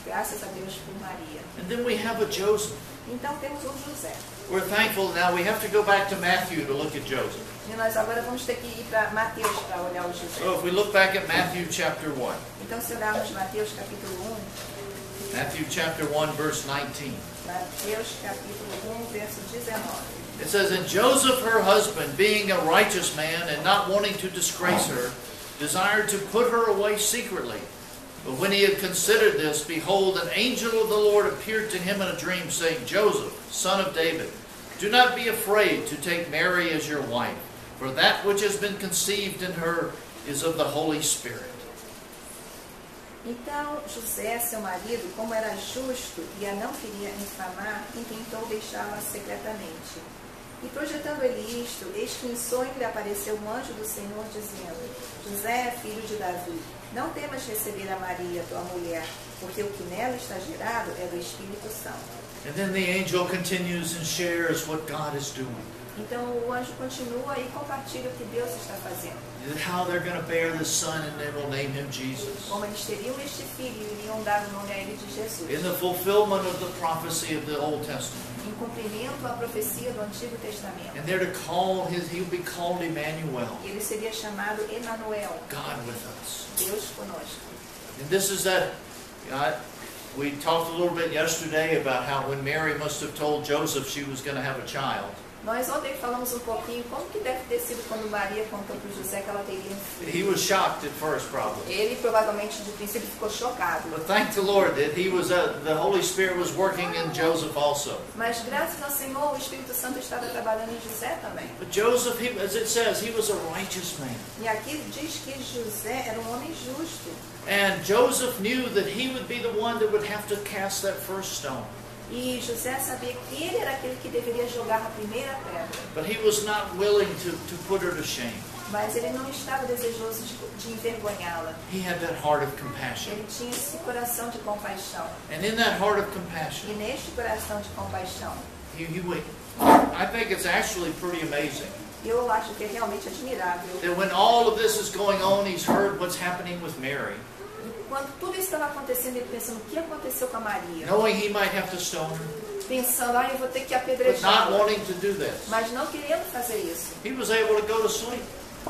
Graças a Deus por Maria. And then we have a Joseph. Então temos um José. We're thankful now. We have to go back to Matthew to look at Joseph. E nós agora vamos ter que ir para Mateus para olhar o José. So if we look back at Matthew chapter 1. Então se olharmos Mateus capítulo 1, Matthew chapter 1 verse 19. Mateus capítulo 1, verso 19. It says, and Joseph her husband, being a righteous man and not wanting to disgrace her, desired to put her away secretly. But when he had considered this, behold, an angel of the Lord appeared to him in a dream, saying, Joseph, son of David, do not be afraid to take Mary as your wife, for that which has been conceived in her is of the Holy Spirit. Então José, seu marido, como era justo e a não queria infamar, intentou deixá-la secretamente. E projetando ele isto, eis que em sonho lhe apareceu um anjo do Senhor, dizendo, José, filho de Davi, não temas receber a Maria, tua mulher, porque o que nela está gerado é do Espírito Santo. And then the angel continues and shares what God is doing. Então o anjo continua e compartilha o que Deus está fazendo. And how they're going to bear this son and they will name him Jesus. Como eles teriam este filho e iriam dar o nome a ele de Jesus. In the fulfillment of the prophecy of the Old Testament. Em cumprimento à profecia do Antigo Testamento. And they're to call he will be called Emmanuel. Ele seria chamado Emanuel, God with us. Deus conosco. And this is that, we talked a little bit yesterday about how when Mary must have told Joseph she was going to have a child. Nós ontem falamos um pouquinho como que deve ter sido quando Maria contou para José que ela teria um filho. He was shocked at first, probably. Ele provavelmente de princípio ficou chocado. But thank the Lord that the Holy Spirit was working in Joseph also. Mas graças ao Senhor, o Espírito Santo estava trabalhando em José também. But Joseph, as it says, he was a righteous man. E aqui diz que José era um homem justo. And Joseph knew that he would be the one that would have to cast that first stone. E José sabia que ele era aquele que deveria jogar a primeira pedra. But he was not willing to put her to shame. Mas ele não estava desejoso de envergonhá-la. He had that heart of compassion. Ele tinha esse coração de compaixão. And in that heart of compassion, E neste coração de compaixão, I think it's actually pretty amazing. E eu acho que é realmente admirável. that when all of this is going on, he's heard what's happening with Mary, Quando tudo isso estava acontecendo, ele pensando, o que aconteceu com a Maria? knowing he might have to stone her, Pensando, eu vou ter que but not apedrejá-la. wanting to do this. Mas não querendo fazer isso. He was able to go to sleep.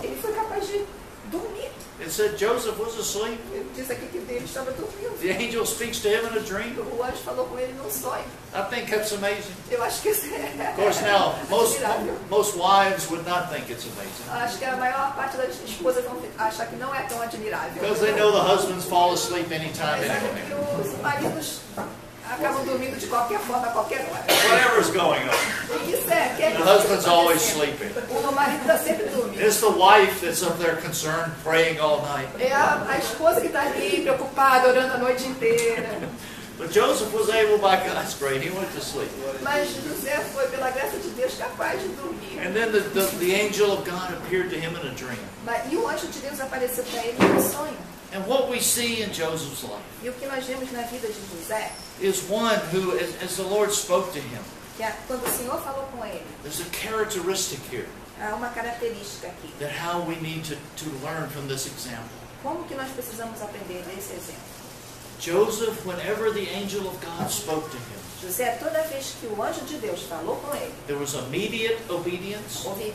Ele foi capaz de dormir. It said Joseph was asleep. Ele diz aqui que ele estava dormindo. The angel speaks to him in a dream. O anjo falou com ele num sonho. I think that's amazing. Eu acho que isso é Of course, now, admirável. most wives would not think it's amazing, Acho que a maior parte das esposas vão achar que não é tão admirável. because they know the husbands fall asleep anytime Mas sabe anyway. que os maridos acabam dormindo de qualquer forma, a qualquer hora. Whatever's going on, O que isso é? the husband's always sleeping. O marido está sempre dormindo. It's the wife that's up there concerned, praying all night. É a esposa que está ali, preocupada, orando a noite inteira. But Joseph was able, by God's grace, he went to sleep. Mas José foi, pela graça de Deus, capaz de dormir. And then the angel of God appeared to him in a dream. E o anjo de Deus apareceu para ele em um sonho. And what we see in Joseph's life E o que nós vemos na vida de José, is one who, as the Lord spoke to him, que quando o Senhor falou com ele, there's a characteristic here há uma característica aqui. that how we need to learn from this example. Como que nós precisamos aprender desse exemplo? Joseph, whenever the angel of God spoke to him, José, toda vez que o anjo de Deus falou com ele, there was immediate obedience houve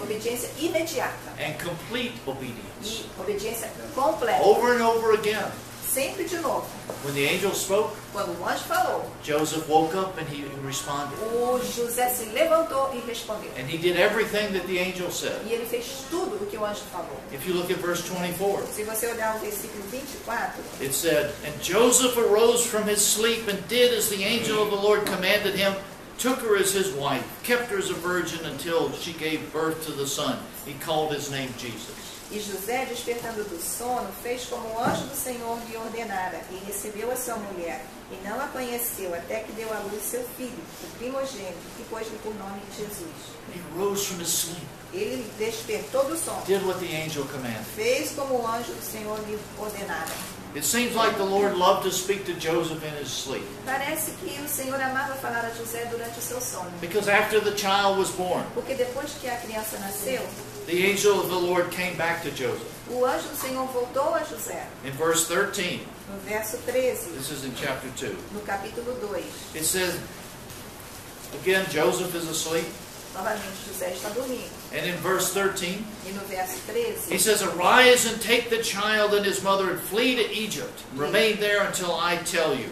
obediência imediata and complete obedience. e obediência completa. Over and over again. Sempre de novo. When the angel spoke, Quando o anjo falou, Joseph woke up and he responded. o José se levantou e respondeu. And he did everything that the angel said. E ele fez tudo o que o anjo falou. If you look at verse 24, Se você olhar o versículo 24, it said, And Joseph arose from his sleep and did as the angel of the Lord commanded him, took her as his wife, kept her as a virgin until she gave birth to the son. He called his name Jesus. e José, despertando do sono, fez como o anjo do Senhor lhe ordenara, e recebeu a sua mulher, e não a conheceu, até que deu à luz seu filho, o primogênito, e pôs-lhe por nome Jesus. He rose from his sleep, Ele despertou do sono, did what the angel commanded. fez como o anjo do Senhor lhe ordenara. It seems like the Lord loved to speak to Joseph in his sleep. Parece que o Senhor amava falar a José durante o seu sono, Because after the child was born, porque depois que a criança nasceu, the angel of the Lord came back to Joseph. o anjo do Senhor voltou a José. In verse 13, No verso 13, this is in chapter 2, no capítulo 2, it says, again, Joseph is asleep. novamente José está dormindo. And in verse 13, E no verso 13, he says, Arise and take the child and his mother and flee to Egypt. Remain there until I tell you.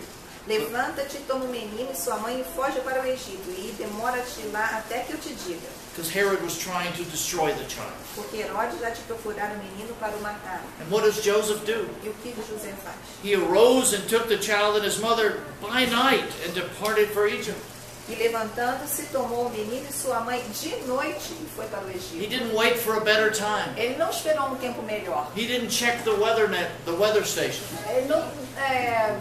levanta-te, toma o menino e sua mãe e foge para o Egito, e demora-te lá até que eu te diga. Because Herod was trying to destroy the child. Porque Herodes já te procurara o menino para o matar. And what does Joseph do? E o que José faz? He arose and took the child and his mother by night and departed for Egypt. E levantando-se, tomou o menino e sua mãe de noite e foi para o He Egito. didn't wait for a better time. Ele não esperou um tempo melhor. He didn't check the weather station. Ele não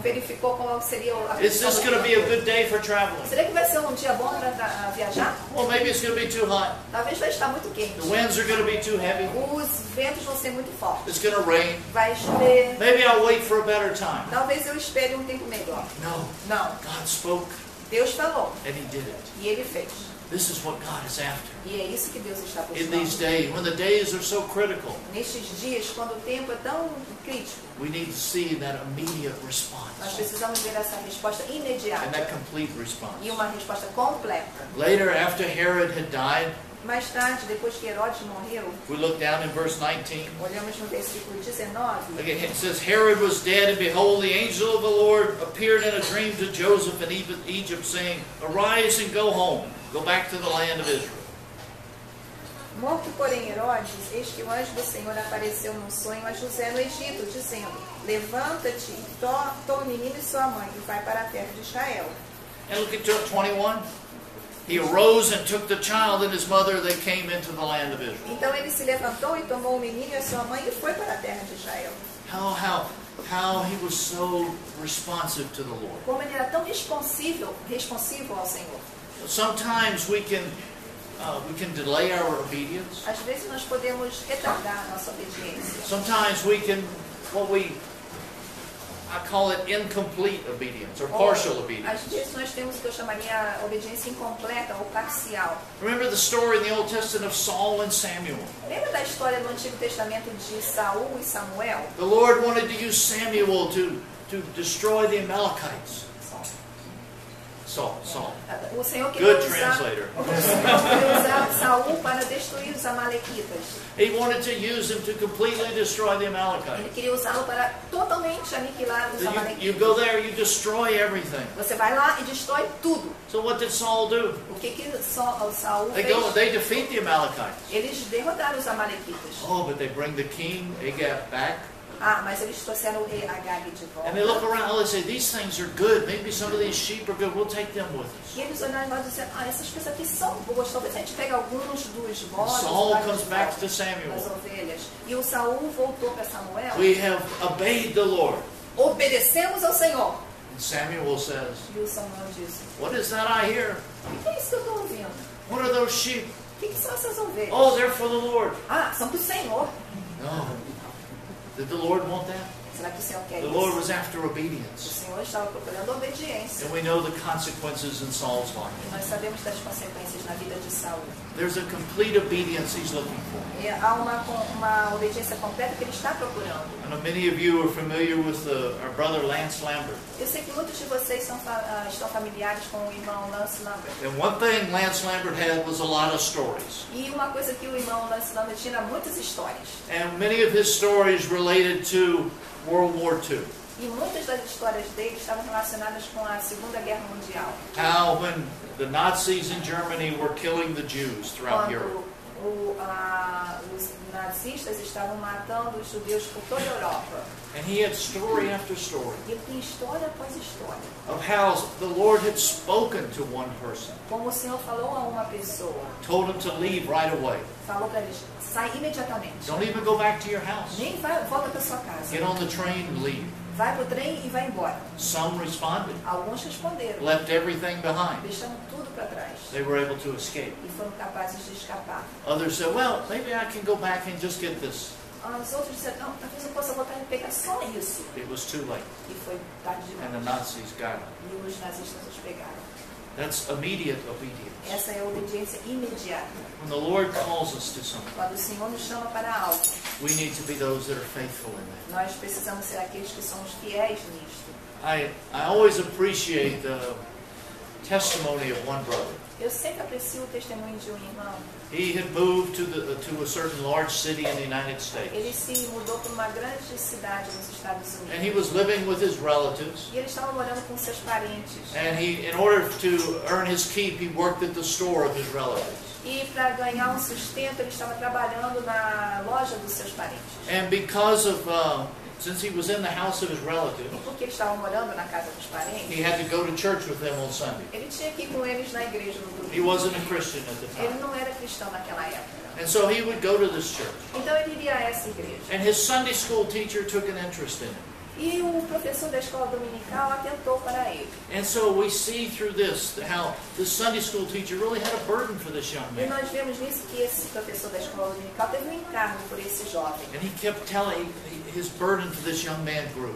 verificou qual seria a Is this going to be a good day for traveling? Será que vai ser um dia bom para viajar? Well, maybe it's going to be too hot. Talvez vai estar muito quente. The winds are going to be too heavy. Os ventos vão ser muito fortes. It's going to rain. Vai chover. Maybe I'll wait for a better time. Talvez eu espere um tempo melhor. No, Não. God spoke Deus falou. and he did it. E ele fez. This is what God is after. E é isso que Deus está In these buscando. days, when the days are so critical, Nestes dias, quando o tempo é tão crítico, we need to see that immediate nós response precisamos ver essa resposta and imediata that complete response. e uma resposta completa. Later, after Herod had died, Mais tarde, depois que Herodes morreu, we look down in verse 19. olhamos no versículo 19, Again, it says, Herod was dead, and behold, the angel of the Lord appeared in a dream to Joseph in Egypt, saying, Arise and go home. Go back to the land of Israel. morto porém Herodes, eis que o anjo do Senhor apareceu num sonho a José no Egito, dizendo, levanta-te e toma o menino e sua mãe e vai para a terra de Israel. And look at 21. He arose and took the child and his mother. They came into the land of Israel. Então ele se levantou e tomou o menino e a sua mãe e foi para a terra de Israel. How he was so responsive to the Lord. Como ele era tão responsivo ao Senhor. Sometimes we can delay our obedience. Às vezes nós podemos retardar a nossa obediência. Sometimes we can, I call it incomplete obedience or partial Às obedience. vezes nós temos o que eu chamaria obediência incompleta ou parcial. Remember the story in the Old Testament of Saul and Samuel? Lembra da história do Antigo Testamento de Saul e Samuel? The Lord wanted to use Samuel to destroy the Amalekites. Saul. O Senhor queria Good usar, translator. o Senhor queria usar Saul para destruir os amalequitas. He wanted to use him to completely destroy the Ele Amalekites. queria usá-lo para totalmente aniquilar os So you amalequitas. go there, you destroy everything. Você vai lá e destrói tudo. So what did Saul do? O que Saul They fez? they defeat the Amalekites. Eles derrotaram os amalequitas. Oh, but they bring the king Agag back. Ah, mas eles trouxeram o rei Agag de volta. And they look around and they say, these things are good. Maybe some of these sheep are good. We'll take them with us. E eles olharam lá e disseram, essas coisas aqui são boas, talvez a gente pegue alguns dos bodes Saul traga comes de back volta, to Samuel. das ovelhas. E o Saul voltou para Samuel. We have obeyed the Lord. Obedecemos ao Senhor. And Samuel says, E o Samuel disse, what is that I hear? o que é isso que eu estou ouvindo? What are those sheep? O que são essas ovelhas? Oh, they're for the Lord. Ah, são do Senhor. No. Did the Lord want that? Será que o Senhor quer The Lord was isso? after O obedience. Senhor estava procurando obediência. And we know the consequences in Saul's life. E nós sabemos das consequências na vida de Saul. There's a complete obedience he's looking for. E há uma obediência completa que ele está procurando. I know many of you are familiar with our brother Lance Lambert. Eu sei que muitos de vocês estão familiares com o irmão Lance Lambert. And one thing Lance Lambert had was a lot of stories. E uma coisa que o irmão Lance Lambert tinha era muitas histórias. And many of his stories related to World War II. E muitas das histórias dele estavam relacionadas com a Segunda Guerra Mundial. How when the Nazis in Germany were killing the Jews throughout Europe. Quando os nazistas estavam matando os judeus por toda a Europa. And he had story after story E ele tem história após história. of how the Lord had spoken to one person, Como o Senhor falou a uma pessoa, told him to leave right away. falou para eles, sai imediatamente. Don't even go back to your house. Nem volta para sua casa. Get on the train and leave. Vai pro trem e vai embora. Some responded, Alguns responderam, left everything behind. deixaram tudo para trás. They were able to escape. E foram capazes de escapar. Others said, well, maybe I can go back and just get this. Os outros disseram, não, talvez eu possa voltar e pegar só isso. It was too late. E foi tarde And the demais. Nazis got him. E os nazistas os pegaram. That's immediate obedience. Essa é a obediência imediata. When the Lord calls us to something, Quando o Senhor nos chama para algo, we need to be those that are faithful in that. nós precisamos ser aqueles que somos fiéis nisto. I always appreciate the testimony of one brother. Eu sempre aprecio o testemunho de um irmão. He had moved to a certain large city in the United States. Ele se mudou para uma grande cidade nos Estados And Unidos. he was living with his relatives. E ele estava morando com seus parentes. And he, in order to earn his keep, he worked at the store of his relatives. E para ganhar um sustento, ele estava trabalhando na loja dos seus parentes. And because of, since he was in the house of his relatives, E porque ele estava morando na casa dos parentes, he had to go to church with them on Sunday. ele tinha que ir com eles na igreja no He domingo. wasn't a Christian at the Ele time. não era cristão naquela época. And so he would go to this church. Então ele iria a essa igreja. And his Sunday school teacher took an interest in him. E o professor da escola dominical atentou para ele. And so we see through this how the Sunday school teacher really had a burden for this young E man. nós vemos nisso que esse professor da escola dominical teve um encargo por esse jovem. And he kept telling his burden for this young man grew.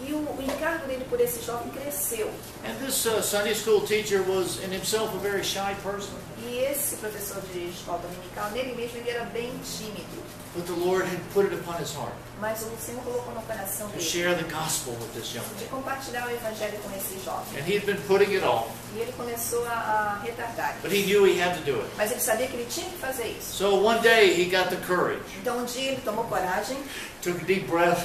E o encargo dele por esse jovem cresceu. And this Sunday school teacher was in himself a very shy person. E esse professor de escola dominical, nele mesmo, ele era bem tímido. But the Lord had put it upon his heart Mas o Senhor colocou no coração to dele share the gospel with this young de man. compartilhar o evangelho com esse jovem. And he had been putting it off, E ele começou a retardar. but he knew he had to do it. Mas ele sabia que ele tinha que fazer isso. So one day he got the courage, Então um dia ele tomou coragem, took a deep breath.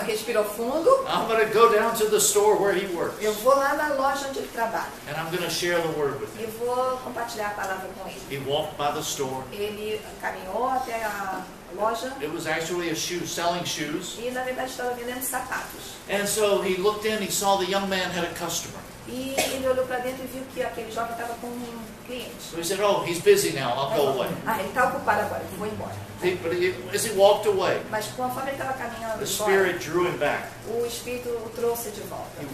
respirou fundo. I'm going to go down to the store where he works, Eu vou lá na loja onde ele trabalha. and I'm going to share the word with E him. vou compartilhar a palavra com ele. He walked by the store. Ele caminhou até a loja It was actually a shoe, selling shoes. e na verdade estava vendendo sapatos. And so he looked in, he saw the young man had a customer. E ele olhou para dentro e viu que aquele jovem estava com um cliente. So he said, oh, he's busy now, I'll go away. Ah, ele está ocupado agora, eu vou embora. As he walked away, Mas conforme ele estava caminhando the embora, Spirit drew him back. o Espírito o trouxe de volta. He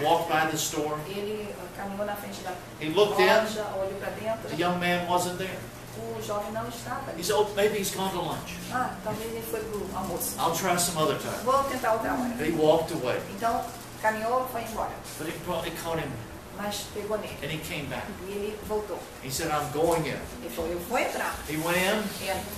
walked by the store. Ele caminhou na frente da He looked in, loja, olhou para the dentro. young man wasn't there. o jovem não estava He ali. said, oh, maybe he's gone to lunch. Ah, talvez ele foi pro almoço. I'll try some other time. Vou tentar outra hora. And he walked away. Então, caminhou, foi embora. But it caught him, Mas pegou nele. and he came back. E ele voltou. He said, I'm going in. Ele falou, eu vou entrar. He went in.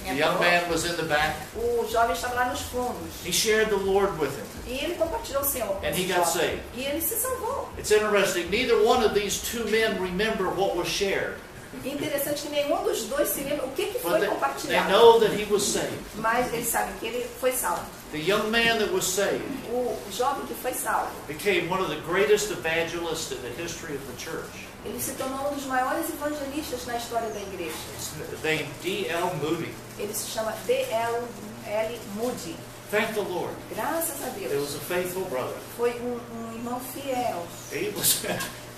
The young Entrou. man was in the back. O jovem estava lá nos fundos. He shared the Lord with him. E ele compartilhou o Senhor com And he o got jovem. saved. E ele se salvou. It's interesting. Neither one of these two men remember what was shared. E interessante que nenhum dos dois se lembra o que foi But they compartilhado. know that he was saved. Mas eles sabem que ele foi salvo. The young man that was saved O jovem que foi salvo, became one of the greatest evangelists in the history of the church. ele se tornou um dos maiores evangelistas na história da igreja. It's named D.L. Moody. Ele se chama D.L. Moody. Thank the Lord. Graças a It Deus. was a faithful brother. Foi um irmão fiel. He was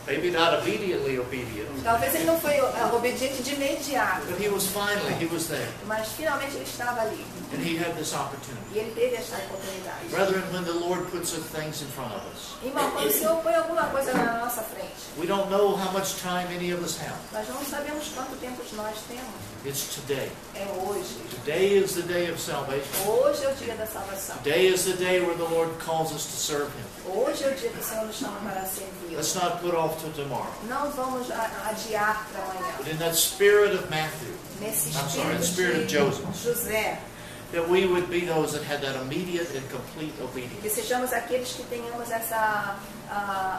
maybe not immediately obedient, Talvez ele não foi obediente de imediato, but he was there. mas finalmente ele estava ali. And he had this opportunity. E ele teve essa oportunidade. Brethren, when the Lord puts things in front of us, Irmão, quando o Senhor põe alguma coisa na nossa frente, we don't know how much time any of us have. nós não sabemos quanto tempo nós temos. It's today. É hoje. Today is the day of salvation. Hoje é o dia da salvação. Today is the day where the Lord calls us to serve Him. Hoje é o dia que o Senhor nos chama para servir. Let's not put off till tomorrow. Não vamos adiar para amanhã. But in that spirit of Matthew, Nesse I'm sorry, in the spirit espírito of de Joseph, José, that we would be those that had that immediate and complete que obedience. sejamos aqueles que tenhamos essa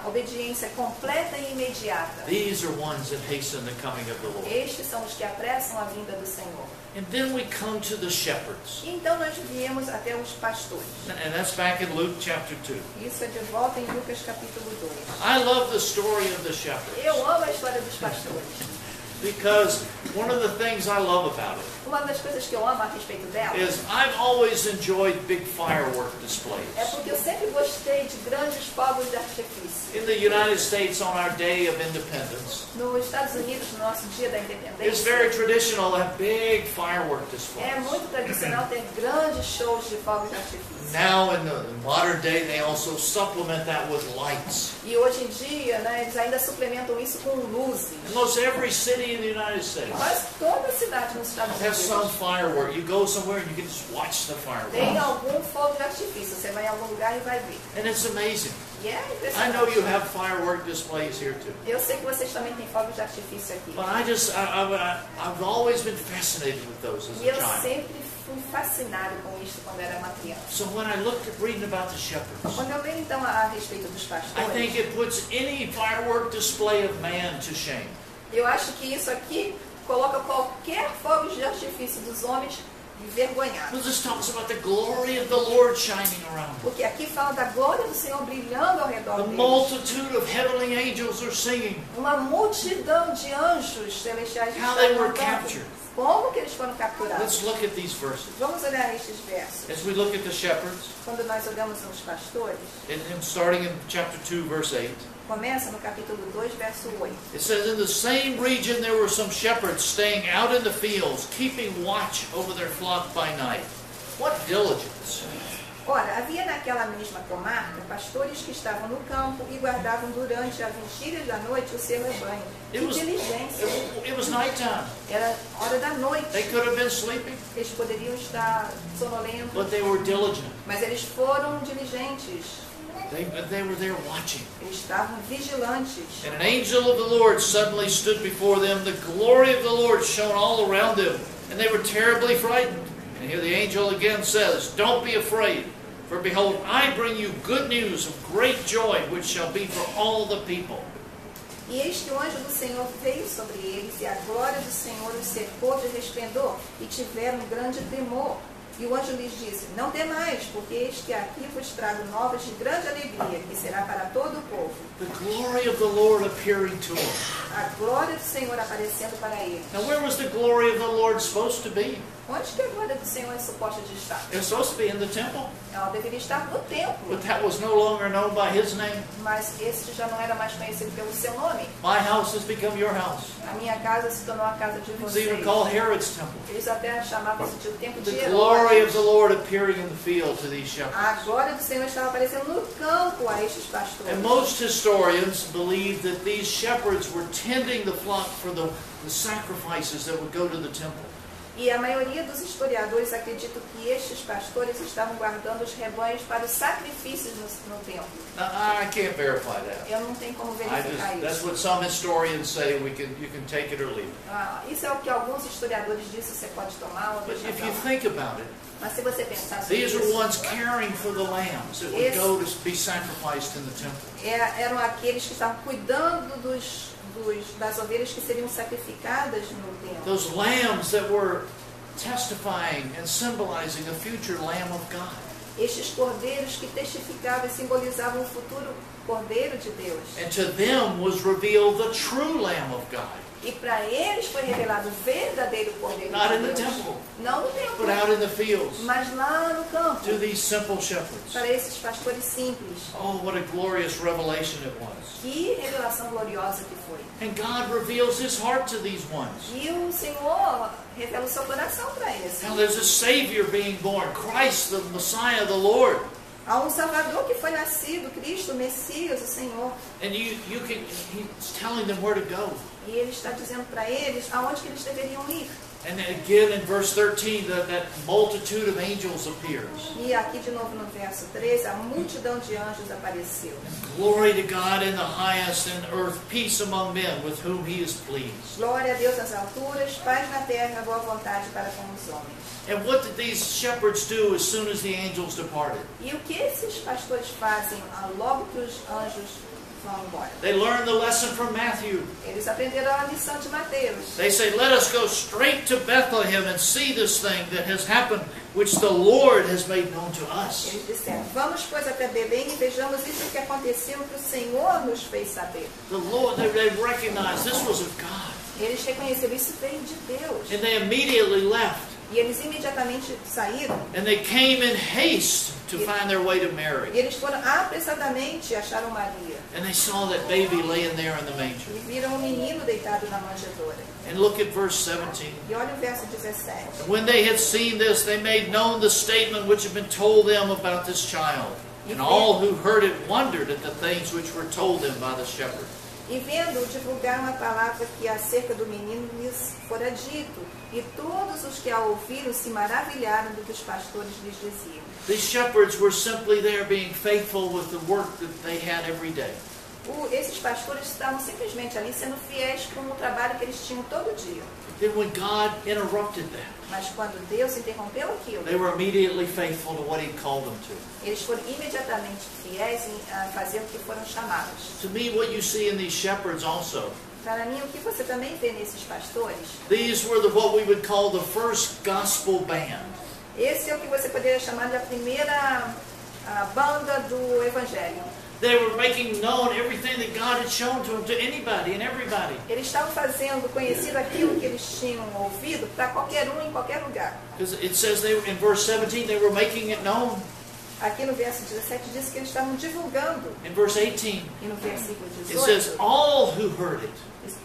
obediência completa e imediata. These are ones that hasten the coming of the Lord. Estes são os que apressam a vinda do Senhor. And then we come to the shepherds. E então nós viemos até os pastores. And that's back in Luke chapter 2. Isso é de volta em Lucas capítulo 2. I love the story of the shepherds. Eu amo a história dos pastores. Because one of the things I love about it Uma das coisas que eu amo a respeito dela is I've always enjoyed big firework displays. é porque eu sempre gostei de grandes fogos de artifício. In the United States on our Day of Independence, Nos Estados Unidos, no nosso dia da it's independência, very traditional to have big firework é displays. muito tradicional ter grandes shows de fogos de artifício. Now in the modern day they also supplement that with lights. E hoje em dia, né, eles ainda suplementam isso com luzes. Almost every city in the United States Quase toda a cidade nos Estados has some Unidos firework. You go somewhere and you can just watch the tem fireworks. algum fogo de artifício. Você vai em algum lugar e vai ver. And it's amazing. E é I know you impressionante. have firework displays here too. Eu sei que vocês também têm fogos de artifício aqui. But I've always been fascinated with those as E eu a child. sempre fui fascinado com isso quando era uma criança. So when I looked at reading about the shepherds, Quando eu leio então a respeito dos I think pastores, it puts any firework display of man to shame. eu acho que isso aqui coloca qualquer fogo de artifício dos homens envergonhados. Well, this talks about the glory of the Lord shining around. Porque aqui fala da glória do Senhor brilhando ao redor The deles. multitude of heavenly angels are singing. Uma multidão de anjos celestiais How they were cantando. captured. Como que eles foram capturados? Let's look at these verses. Vamos olhar estes versos. As we look at the shepherds, Quando nós olhamos os pastores, and starting in chapter 2, verse 8, começa no capítulo 2, verso 8. it says, in the same region there were some shepherds staying out in the fields, keeping watch over their flock by night. What diligence! Ora, havia naquela mesma comarca pastores que estavam no campo e guardavam durante a vigília da noite o seu rebanho. Que diligência! It was nighttime. Era hora da noite. They could have been sleeping, Eles poderiam estar sonolentos, but they were diligent. mas eles foram diligentes. They were there watching. Eles estavam vigilantes. And an angel of the Lord suddenly stood before them. The glory of the Lord shone all around them, and they were terribly frightened. And here the angel again says, don't be afraid, for behold, I bring you good news of great joy, which shall be for all the people. E eis que o anjo do Senhor veio sobre eles, e a glória do Senhor os cercou de resplendor, e tiveram grande temor. E o anjo lhes disse, não temais, porque eis que aqui vos trago novas de grande alegria, que será para todo o povo. The glory of the Lord appearing to them. A glória do Senhor aparecendo para eles. Now where was the glory of the Lord supposed to be? Onde que a glória do Senhor é suposta de estar? It was supposed to be in the temple, Ela deveria estar no templo, but that was no longer known by His name. mas esse já não era mais conhecido pelo seu nome. My house has become your house. A minha casa se tornou a casa de It's even vocês. called Herod's temple. Eles até chamavam isso de o templo de The glory of Herodes. the Lord appearing in the field to these shepherds. A glória do Senhor estava aparecendo no campo a estes pastores. And most historians believe that these shepherds were tending the flock for the sacrifices that would go to the temple. E a maioria dos historiadores acreditam que estes pastores estavam guardando os rebanhos para os sacrifícios no templo. Now, I can't verify that. Eu não tenho como verificar That's isso. what some historians say. You can take it or leave it. Isso é o que alguns historiadores dizem, você pode tomar ou But deixar if pra you lá. think about it, Mas se você pensar sobre these are isso, ones caring for the lambs that would go to be sacrificed in the temple. eram aqueles que estavam cuidando das ovelhas que seriam sacrificadas no templo. Those lambs that were testifying and symbolizing a future Lamb of God. Estes cordeiros que testificavam e simbolizavam o futuro cordeiro de Deus. And to them was revealed the true Lamb of God. E para eles foi revelado o verdadeiro cordeiro Not de in the Deus. temple, Não no templo, but out in the fields. mas lá no campo. To these simple shepherds. Para esses pastores simples. Oh, what a glorious revelation it was. Que revelação gloriosa que foi. And God reveals His heart to these ones. E o Senhor revela o seu coração para eles. Now there's a Savior being born, Christ, the Messiah, the Lord. Há um Salvador que foi nascido, Cristo, o Messias, o Senhor. And He's telling them where to go. E Ele está dizendo para eles aonde que eles deveriam ir. And again in verse 13, that multitude of angels appears. E aqui de novo no verso 13, a multidão de anjos apareceu. Glory to God in the highest, and earth peace among men with whom He is pleased. Glória a Deus nas alturas, paz na terra, boa vontade para com os homens. And what did these shepherds do as soon as the angels departed? E o que esses pastores fazem logo que os anjos vão embora? They learned the lesson from Matthew. Eles aprenderam a lição de Mateus. They say, let us go straight to Bethlehem and see this thing that has happened, which the Lord has made known to us. Eles disseram, vamos pois até Belém e vejamos isso que aconteceu, que o Senhor nos fez saber. The Lord, they recognized this was of God. Eles reconheceram, isso veio de Deus. And they immediately left. E eles imediatamente saíram. And they came in haste to find their way to E Mary. eles foram apressadamente e acharam Maria. And they saw that baby laying there in the manger. E viram um menino deitado na manjedoura. And look at verse 17. E olha o verso 17. When they had seen this, they made known the statement which had been told them about this child. And all who heard it wondered at the things which were told them by the shepherd. E vendo, divulgaram a palavra que acerca do menino lhes fora dito. E todos os que a ouviram se maravilharam do que os pastores lhes diziam. These shepherds were simply there being faithful with the work that they had every day. Esses pastores estavam simplesmente ali sendo fiéis com o trabalho que eles tinham todo dia. Then when God interrupted that, Mas quando Deus interrompeu aquilo, they were immediately faithful to what He called them to. eles foram imediatamente fiéis em fazer o que foram chamados. To me, what you see in these shepherds also, Para mim, o que você também vê nesses pastores, these were what we would call the first gospel band. esse é o que você poderia chamar de a primeira banda do Evangelho. They were making known everything that God had shown to them, to anybody and everybody. Eles estavam fazendo conhecido aquilo que eles tinham ouvido para qualquer um em qualquer lugar. Because it says in verse 17, they were making it known. Aqui no verso 17 diz que eles estavam divulgando. In verse 18, E no versículo it says, 18, all who heard it.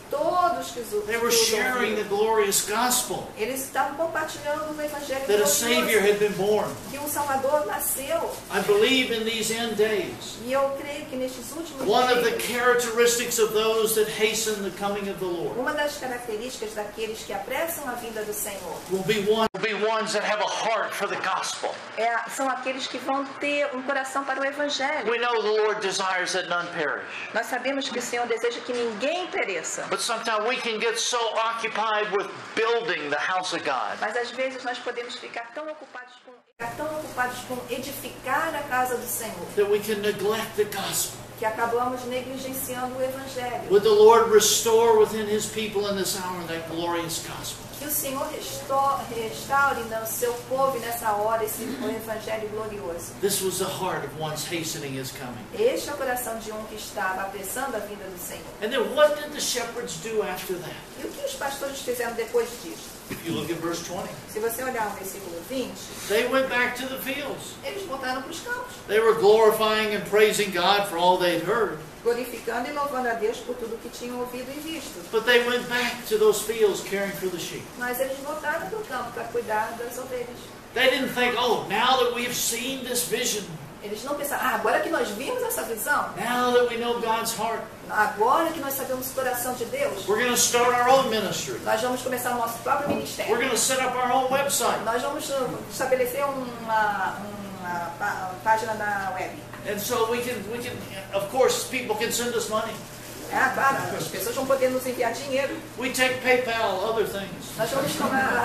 todos que os They were sharing the glorious gospel eles estavam compartilhando o Evangelho that a Savior glorioso, had been born. que um Salvador nasceu. I believe in these end days, E eu creio que nestes últimos one of the dias, characteristics of those that hasten the coming of the Lord uma das características daqueles que apressam a vinda do Senhor will be ones that have a heart for the gospel. são aqueles que vão ter um coração para o Evangelho. We know the Lord desires that none perish. Nós sabemos que o Senhor deseja que ninguém pereça. But sometimes we can get so occupied with building the house of God Mas às vezes nós podemos ficar tão ocupados com edificar a casa do Senhor, that we can neglect the gospel. que acabamos negligenciando o Evangelho. Would the Lord restore within His people in this hour that glorious gospel? Que o Senhor restaure no seu povo nessa hora esse Evangelho glorioso. This was the heart of one's hastening His coming. Este é o coração de um que estava apressando a vinda do Senhor. And then what did the shepherds do after that? E o que os pastores fizeram depois disso? If you look at verse 20, Se você olhar o versículo 20, they went back to the fields. eles voltaram para os campos, They were glorifying and praising God for all they'd heard. glorificando e louvando a Deus por tudo que tinham ouvido e visto. But they went back to those fields caring for the sheep. Mas eles voltaram para o campo para cuidar das ovelhas. They didn't think, oh, now that we've seen this vision, Eles não pensaram, agora que nós vimos essa visão, now that we know God's heart, agora que nós sabemos o coração de Deus, we're going to start our own ministry. nós vamos começar o nosso próprio We're ministério. going to set up our own website. Nós vamos estabelecer uma página na web. And so we can, of course, people can send us money. Claro, as pessoas vão poder nos enviar dinheiro. We take PayPal, other things. Nós vamos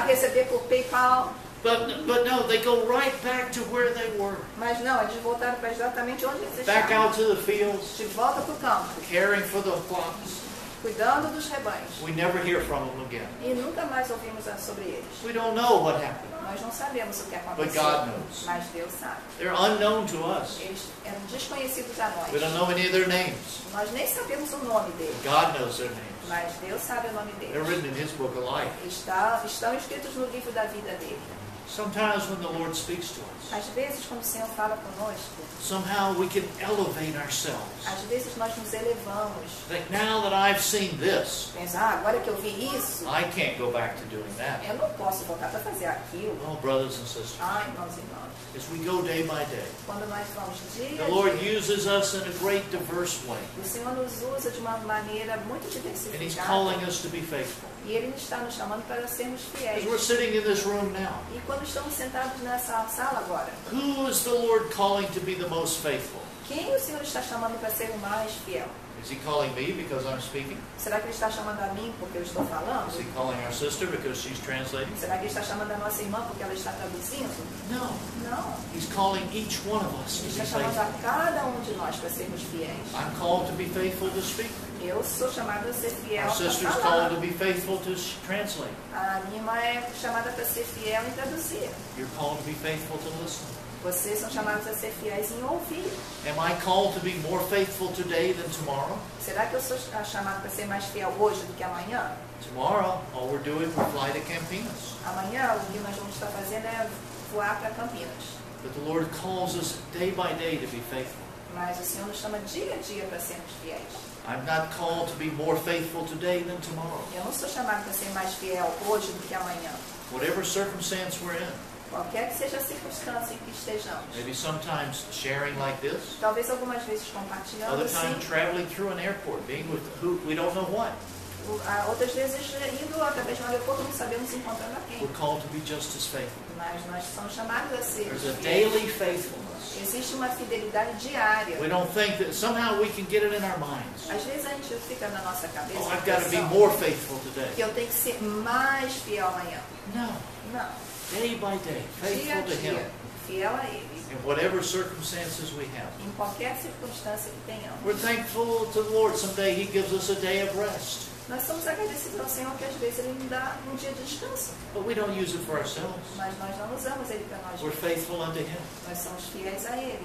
receber por PayPal. But no, they go right back to where they were. Mas não, eles voltaram para exatamente onde eles Back estavam. out to the fields, De volta para o campo, caring for the flocks. cuidando dos rebanhos. We never hear from them again. E nunca mais ouvimos sobre eles. We don't know what happened. Nós não sabemos o que But aconteceu. God knows. Mas Deus sabe. They're unknown to us. Eles eram desconhecidos a We don't nós. know any of their names. Nós nem sabemos o nome deles. God knows their names. Mas Deus sabe o nome They're deles. written in His book of life. Estão escritos no livro da vida dele. Sometimes when the Lord speaks to us, Às vezes, quando o Senhor fala conosco, somehow we can elevate ourselves. às vezes nós nos elevamos. Think, now that I've seen this, Pensa, agora que eu vi isso, I can't go back to doing that. eu não posso voltar para fazer aquilo. Oh, brothers and sisters, Irmãos e irmãs, as we go day by day, quando nós vamos dia the a Lord dia, uses us in a great diverse way. o Senhor nos usa de uma maneira muito And He's diversificada. calling us to be faithful. E Ele está nos chamando para sermos As fiéis. we're sitting in this room now, E quando estamos sentados nessa sala agora, who is the Lord calling to be the most faithful? quem o Senhor está chamando para ser o mais fiel? Is He calling me because I'm speaking? Será que Ele está chamando a mim porque eu estou falando? Is He calling our sister because she's translating? Será que Ele está chamando a nossa irmã porque ela está traduzindo? No. Não. He's calling each one of us to Ele be está chamando faithful. a cada um de nós para sermos fiéis. I'm called to be faithful to speak. Eu sou chamada a ser fiel Our para sister's falar. called to be faithful to translate. A minha irmã é chamada para ser fiel em traduzir. You're called to be faithful to listen. Vocês são chamados a ser fiéis em ouvir. Am I called to be more faithful today than tomorrow? Será que eu sou chamado para ser mais fiel hoje do que amanhã? Tomorrow, all we're doing is fly to Campinas. Amanhã o que nós vamos estar fazendo é voar para Campinas. But the Lord calls us day by day to be faithful. Mas o Senhor nos chama dia a dia para sermos fiéis. I'm not called to be more faithful today than tomorrow. Eu não sou chamado para ser mais fiel hoje do que amanhã. Whatever circumstance we're in, Qualquer que seja a circunstância em que estejamos. maybe sometimes sharing like this, Talvez algumas vezes compartilhando other assim. time traveling through an airport, being with who we don't know what. Outras vezes indo através de um aeroporto não sabemos encontrando a quem. We're called to be just as faithful. Mas nós somos chamados a ser There's a fiéis. daily faithfulness. Existe uma fidelidade diária. We don't think that somehow we can get it in our minds. Às vezes a gente fica na nossa cabeça Oh, a I've got to be impressão more faithful que today. eu tenho que ser mais fiel amanhã. No, Não. day by day, Dia a faithful to Him dia, fiel a Ele. in whatever circumstances we have. Em qualquer circunstância que tenhamos. We're thankful to the Lord. Someday He gives us a day of rest, Nós somos agradecidos ao Senhor que às vezes Ele nos dá um dia de descanso. but we don't use it for ourselves. Mas nós não usamos Ele para nós. We're faithful unto Him. Nós somos fiéis a Ele.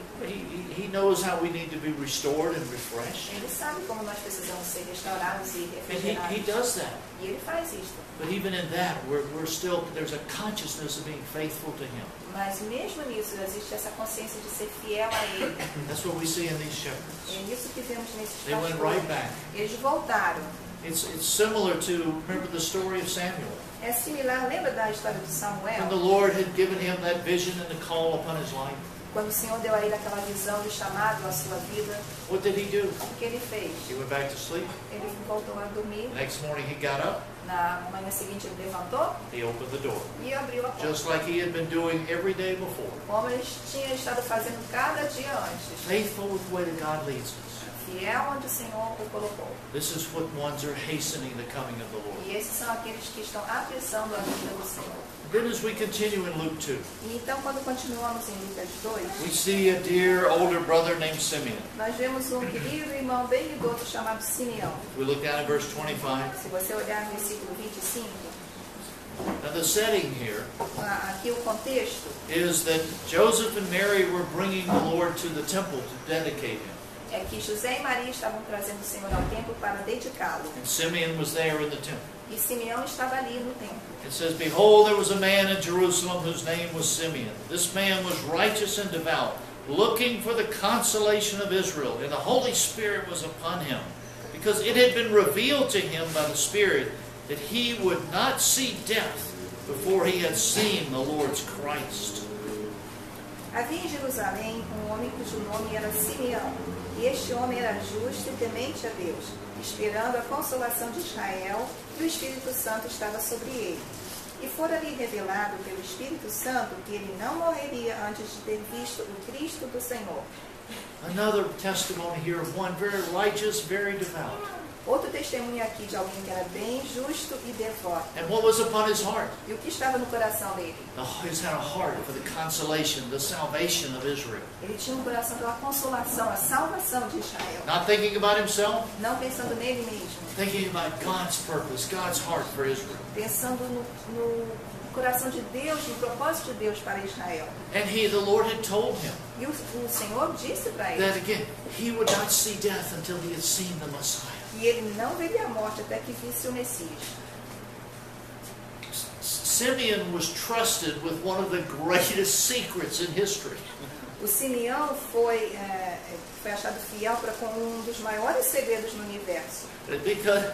He knows how we need to be restored and refreshed, Ele sabe como nós precisamos ser restaurados e and He refrigerados. does that. E Ele faz isto. But even in that, we're still, there's a consciousness of being faithful to Him. Mas mesmo nisso, existe essa consciência de ser fiel a Ele. That's what we see in these shepherds. É isso que vemos nesses They went pastores. right back. Eles voltaram. It's similar to, remember the story of Samuel. É similar, lembra da história de When the Samuel? Lord had given him that vision and the call upon his life, Quando o Senhor deu a ele aquela visão de chamado à sua vida, what did he do? o que ele fez? He went back to sleep. Ele voltou a dormir. Next morning he got up, Na manhã seguinte ele levantou he opened the door. e abriu a porta. Just like he had been doing every day before. Como ele tinha estado fazendo cada dia antes. Faithful with the way that God leads us. Fiel onde o Senhor o colocou. This is what ones are hastening the coming of the Lord. E esses são aqueles que estão apressando a vinda do Senhor. Then as we continue in Luke 2, E então, quando continuamos em Lucas 2, we see a dear older brother named Simeon. nós vemos um querido irmão bem idoso chamado Simeão. We look down at verse 25. Se você olhar no versículo 25, Now the setting here aqui o contexto is that Joseph and Mary were bringing the Lord to the temple to dedicate Him. é que José e Maria estavam trazendo o Senhor ao templo para dedicá-lo. And Simeon was there in the temple. E Simeão estava ali no templo. It says, Behold, there was a man in Jerusalem whose name was Simeon. This man was righteous and devout, looking for the consolation of Israel, and the Holy Spirit was upon him, because it had been revealed to him by the Spirit that he would not see death before he had seen the Lord's Christ. Havia em Jerusalém um homem cujo nome era Simeão, e este homem era justo e temente a Deus, esperando a consolação de Israel, e o Espírito Santo estava sobre ele. E fora-lhe revelado pelo Espírito Santo que ele não morreria antes de ter visto o Cristo do Senhor. Another testimony here of one very righteous, very devout. Outro testemunho aqui de alguém que era bem justo e devoto. And what was upon his heart? E o que estava no coração dele? He's had a heart for the consolation, the salvation of Israel. Ele tinha um coração pela consolação, a salvação de Israel. Not thinking about himself, Não pensando nele mesmo, thinking about God's purpose, God's heart for Israel. pensando no coração de Deus, no propósito de Deus para Israel. And the Lord had told him E o Senhor disse para ele that again, he would not see death until he had seen the Messiah. que ele não veria a morte até que visse o Messias. Simeon was trusted with one of the greatest secrets in history. O Simeão foi achado fiel com um dos maiores segredos no universo. Because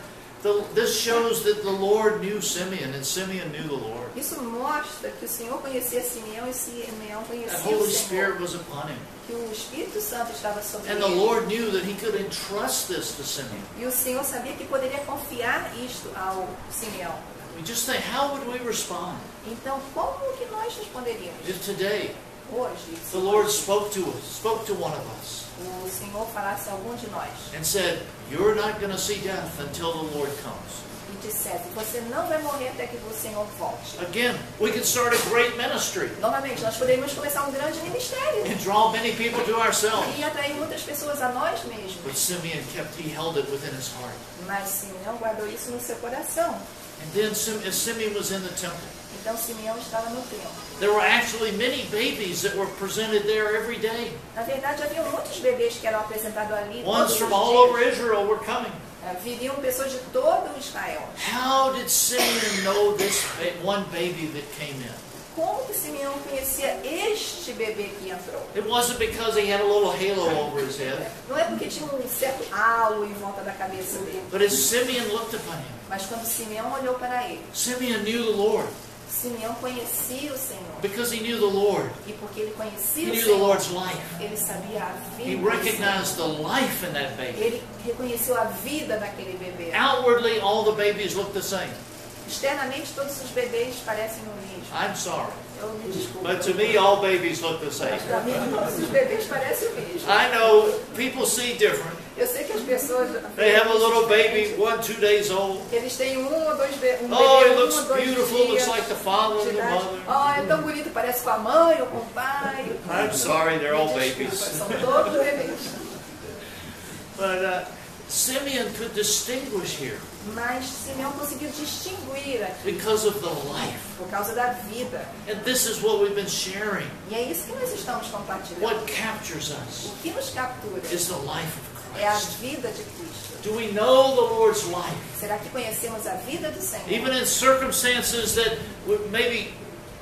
this shows that the Lord knew Simeon and Simeon knew the Lord. Isso mostra que o Senhor conhecia Simeão e Simeão The conhecia Holy o Senhor. Spirit was upon him. Que o Espírito Santo estava sobre And the ele. Lord knew that he could entrust this to Simeon. E o Senhor sabia que poderia confiar isto ao Simeão. I mean, just think, how would we respond Então, como que nós responderíamos? if today Hoje, the Lord spoke to us, spoke to one of us, o Senhor falasse a algum de nós and said, "You're not going to see death until the Lord comes." e dissesse, você não vai morrer até que o Senhor volte. Again, we could start a great ministry Novamente, nós poderíamos começar um grande ministério and draw many people to ourselves. e atrair muitas pessoas a nós mesmos. But Simeon he held it within his heart. Mas Simeão guardou isso no seu coração. And then as Simeon was in the temple, Então Simeão estava no templo. there were actually many babies that were presented there every day. Na verdade, havia muitos bebês que eram apresentados ali. Ones Todos from os all dias. over Israel were coming. Viriam pessoas de todo Israel. How did Simeon know this one baby that came in? Como que Simeão conhecia este bebê que entrou? It wasn't because he had a little halo over his head, Não é porque tinha um certo halo em volta da cabeça dele, but as Simeon looked upon him, mas quando Simeão olhou para ele, Simeon knew the Lord. Simeão conhecia o Senhor. Because he knew the Lord. E porque ele He conhecia o knew the Senhor, Lord's life. ele sabia a vida He do Senhor. recognized the life in that baby. Ele reconheceu a vida daquele bebê. Outwardly, all the babies look the same. Externamente, todos os bebês parecem o mesmo. I'm sorry. Eu me desculpo. But to me, all babies look the same. Mas para mim, todos os bebês parecem o mesmo. I know people see different. Eu sei que as pessoas... They have a little baby, 1, 2 days old. Eles têm um ou dois bebês, Oh, he um looks ou dois beautiful, dias looks like the father de and the idade. mother. Oh, é tão bonito, parece com a mãe ou com o pai. I'm sorry, they're all Desculpa, babies. São todos bebês. But Simeon could distinguish here Mas Simeão conseguiu distinguir aqui because of the life. por causa da vida. And this is what we've been sharing. E é isso que nós estamos compartilhando. What captures us O que nos captura is the life of é a Christ. vida de Cristo. Do we know the Lord's life? Será que conhecemos a vida do Senhor? Even in circumstances that maybe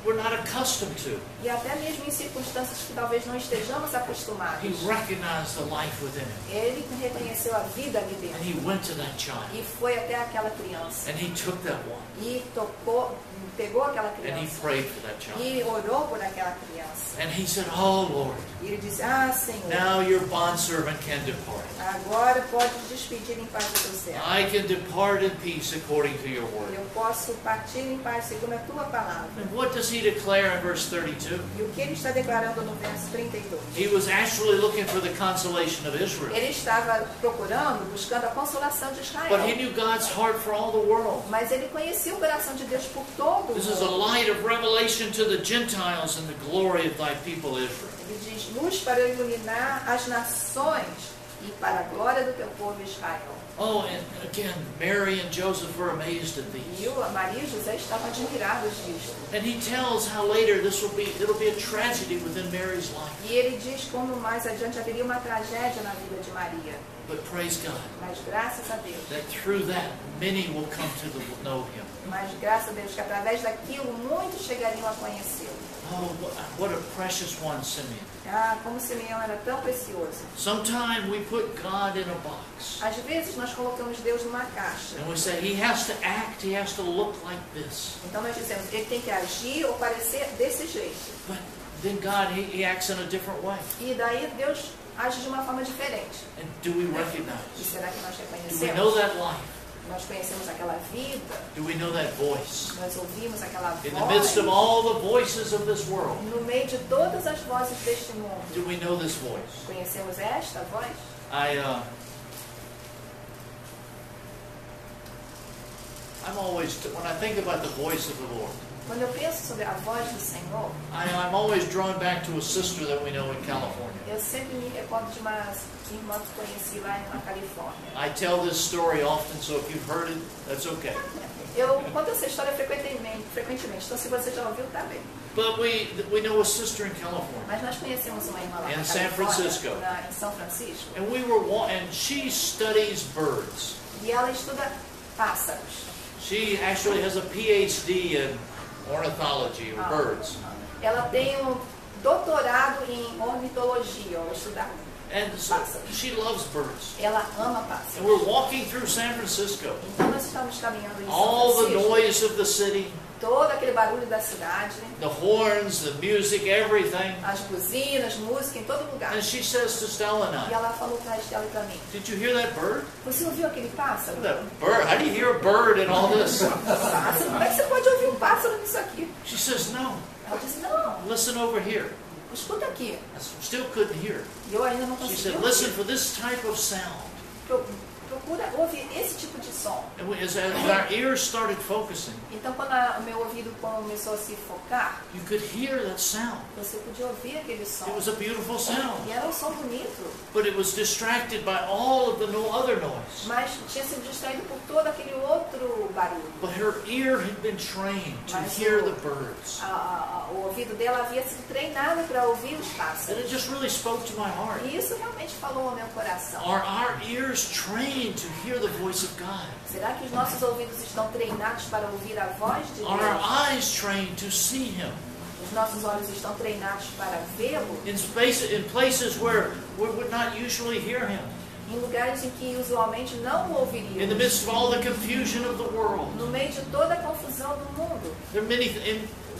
we're not accustomed to. E até mesmo em circunstâncias que talvez não estejamos acostumados. He recognized the life within him. Ele reconheceu a vida ali And dentro. he went to that child. E foi até aquela criança. And he took that one. E pegou aquela And he criança. prayed for that child. E orou por aquela criança. And he said, "Oh Lord, E ele disse, Senhor, now your bondservant can depart. agora pode despedir em paz do teu servo. I can depart in peace according to your word." Eu posso partir em paz segundo a tua palavra. And what does he declare in verse 32? E o que ele está declarando no verso 32? He was actually looking for the consolation of Israel. Ele estava procurando, buscando a consolação de Israel. But he knew God's heart for all the world. Mas ele conhecia o coração de Deus por todo o This is a mundo. light of revelation to the Gentiles and the glory of thy people Israel. Ele diz, luz para iluminar as nações e para a glória do teu povo Israel. Oh, and again, Mary and Joseph were amazed at E these. Maria e José estavam admirados disto. And he tells how later it'll be a tragedy within Mary's life. E ele diz como mais adiante haveria uma tragédia na vida de Maria. But praise God, Mas graças a Deus, that through that, many will come to know him. mas graças a Deus que através daquilo muitos chegariam a conhecê-lo. Oh, what a precious one, Simeon. Como Simeão era tão precioso. Sometimes we put God in a box. Às vezes nós colocamos Deus numa caixa. And we say, he has to act, he has to look like this. Então nós dizemos, ele tem que agir ou parecer desse jeito. But then God, He acts in a different way. E daí Deus age de uma forma diferente. And do we E recognize? será que nós Do we know reconhecemos? that life? Nós conhecemos aquela vida, Do we know that voice? nós ouvimos aquela In the midst of voz. all the voices of this world, No meio de todas as vozes deste mundo, do we know this voice? conhecemos esta voz? I'm always, when I think about the voice of the Lord, Quando eu penso sobre a voz do Senhor, I'm always drawn back to a sister that we know in California. eu sempre me recordo de uma irmã que conheci lá na Califórnia. I tell this story often, so if you've heard it, that's okay. Eu conto essa história frequentemente, então se você já ouviu, tá bem. But we know a sister in California, Mas nós conhecemos uma irmã lá In na San Califórnia, Francisco. em São Francisco, and and she studies birds. e ela estuda pássaros. She actually has a PhD in ornithology or birds. Ela tem um doutorado em ornitologia, ou estudar. And so she loves birds. Ela ama And pássaros. we're walking through San Francisco. Então nós estamos caminhando em São All the Francisco, noise of the city, todo aquele barulho da cidade, the horns, the music, everything. as buzinas, música em todo lugar. And she says to Stella and E I, ela falou para Estela e para mim: did you hear that bird? você ouviu aquele pássaro? That bird? How do you hear a bird in all this? Pássaro? Como é que você pode ouvir um pássaro nisso aqui? She says, no, Ela disse: não, listen over here. escuta aqui. I still couldn't hear. E eu ainda não She consegui said, ouvir. listen for this type of sound. Procura ouvir esse tipo de som. And as our ears started focusing, Então, quando o meu ouvido começou a se focar, you could hear that sound. você podia ouvir aquele som. It was a beautiful sound. E era um som bonito, But it was distracted by all of the other noise. mas tinha sido distraído por todo aquele outro barulho. But her ear had been trained to hear the birds. O ouvido dela havia sido treinado para ouvir os And pássaros. it just really spoke to my heart. E isso realmente falou ao meu coração. Are our ears trained to hear the voice of God? Será que os nossos ouvidos estão treinados para ouvir a voz de Are our Deus? eyes trained to see Him? Os nossos olhos estão treinados para vê-lo In places where we would not usually hear Him. em lugares em que usualmente não o In the ouviríamos. midst of all the confusion of the world. No meio de toda a confusão do mundo.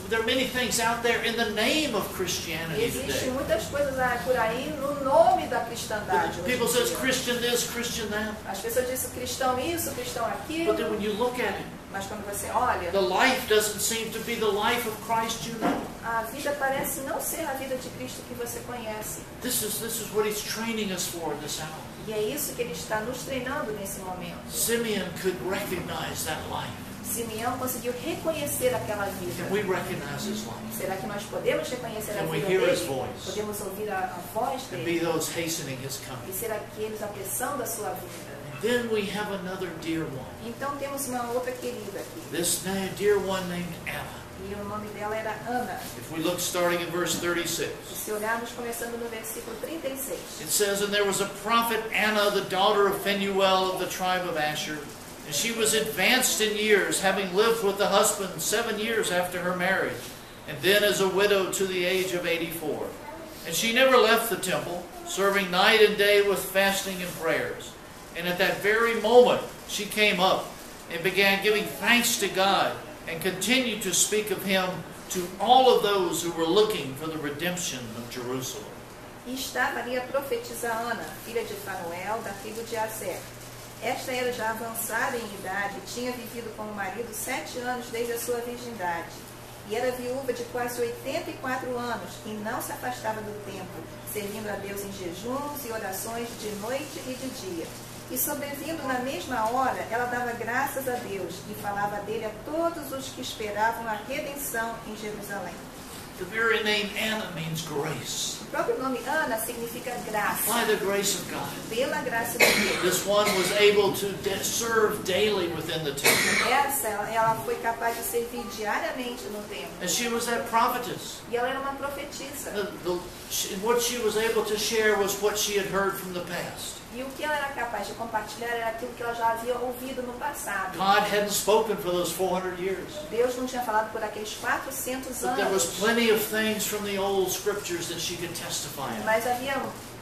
There are many things out there in the name of Christianity Existem today. muitas coisas por aí no nome da cristandade. hoje People em says dia. Christian this, Christian that. As pessoas dizem cristão isso, cristão aquilo, But then when you look at it, mas quando você olha, the life doesn't seem to be the life of Christ you know. a vida parece não ser a vida de Cristo que você conhece. This is what He's training us for in this hour. E é isso que Ele está nos treinando nesse momento. Simeon could recognize that life. Simeão conseguiu reconhecer aquela vida. Can we recognize His life? Será que nós podemos reconhecer a Can we vida hear His dele? voice? Podemos ouvir a voz And be dele? those hastening His E coming. ser aqueles apressando a sua vida? Then we have another dear one. Então temos uma outra querida aqui. This dear one named Anna. E o nome dela era Ana. If we look starting in verse 36. E se olharmos começando no versículo 36. It says, and there was a prophet Anna, the daughter of Phanuel of the tribe of Asher. And she was advanced in years, having lived with the husband 7 years after her marriage, and then as a widow to the age of 84. And she never left the temple, serving night and day with fasting and prayers. And at that very moment she came up and began giving thanks to God, and continued to speak of Him to all of those who were looking for the redemption of Jerusalem. E estava ali a profetisa Ana, filha de Fanuel, da tribo de Aser. Esta era já avançada em idade, tinha vivido com o marido 7 anos desde a sua virgindade. E era viúva de quase 84 anos, e não se afastava do templo, servindo a Deus em jejuns e orações de noite e de dia. E sobrevindo na mesma hora, ela dava graças a Deus e falava dele a todos os que esperavam a redenção em Jerusalém. The very name Anna means grace. O próprio nome Ana significa graça, By the grace of God. pela graça de Deus. This one was able to serve daily within the temple. Ela foi capaz de servir diariamente no templo. And she was that prophetess. E ela era uma profetisa. What she was able to share was what she had heard from the past. E o que ela era capaz de compartilhar era aquilo que ela já havia ouvido no passado. God hadn't spoken for those 400 years. Deus não tinha falado por aqueles 400 But there was anos. plenty of things from the old scriptures that she could testify of. Mas havia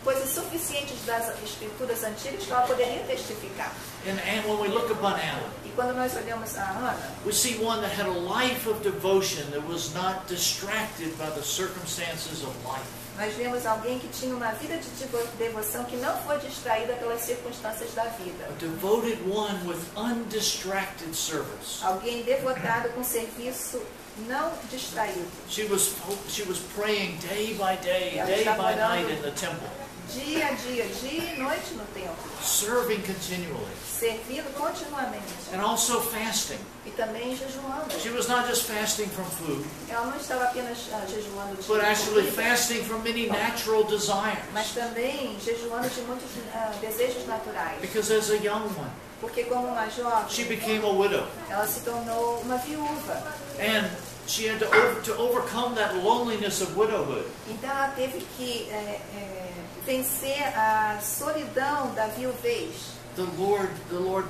coisas suficientes das escrituras antigas que ela poderia testificar. And when we look upon Anna, E quando nós olhamos a Ana, we see one that had a life of devotion that was not distracted by the circumstances of life. nós vemos alguém que tinha uma vida de devoção que não foi distraída pelas circunstâncias da vida. A devoted one with undistracted service. Alguém devotado com serviço não distraído. She was praying day by day night in the temple, Dia a dia, dia e noite no templo. serving continually, Servindo continuamente. and also fasting. E também jejuando. She was not just fasting from food, Ela não estava apenas jejuando de but actually comida, fasting from many natural desires. mas também jejuando de muitos desejos naturais. Because as a young one, Porque como uma jovem, she became a widow, ela se tornou uma viúva. and she had to overcome that loneliness of widowhood. Então ela teve que vencer a solidão da viuvez. The Lord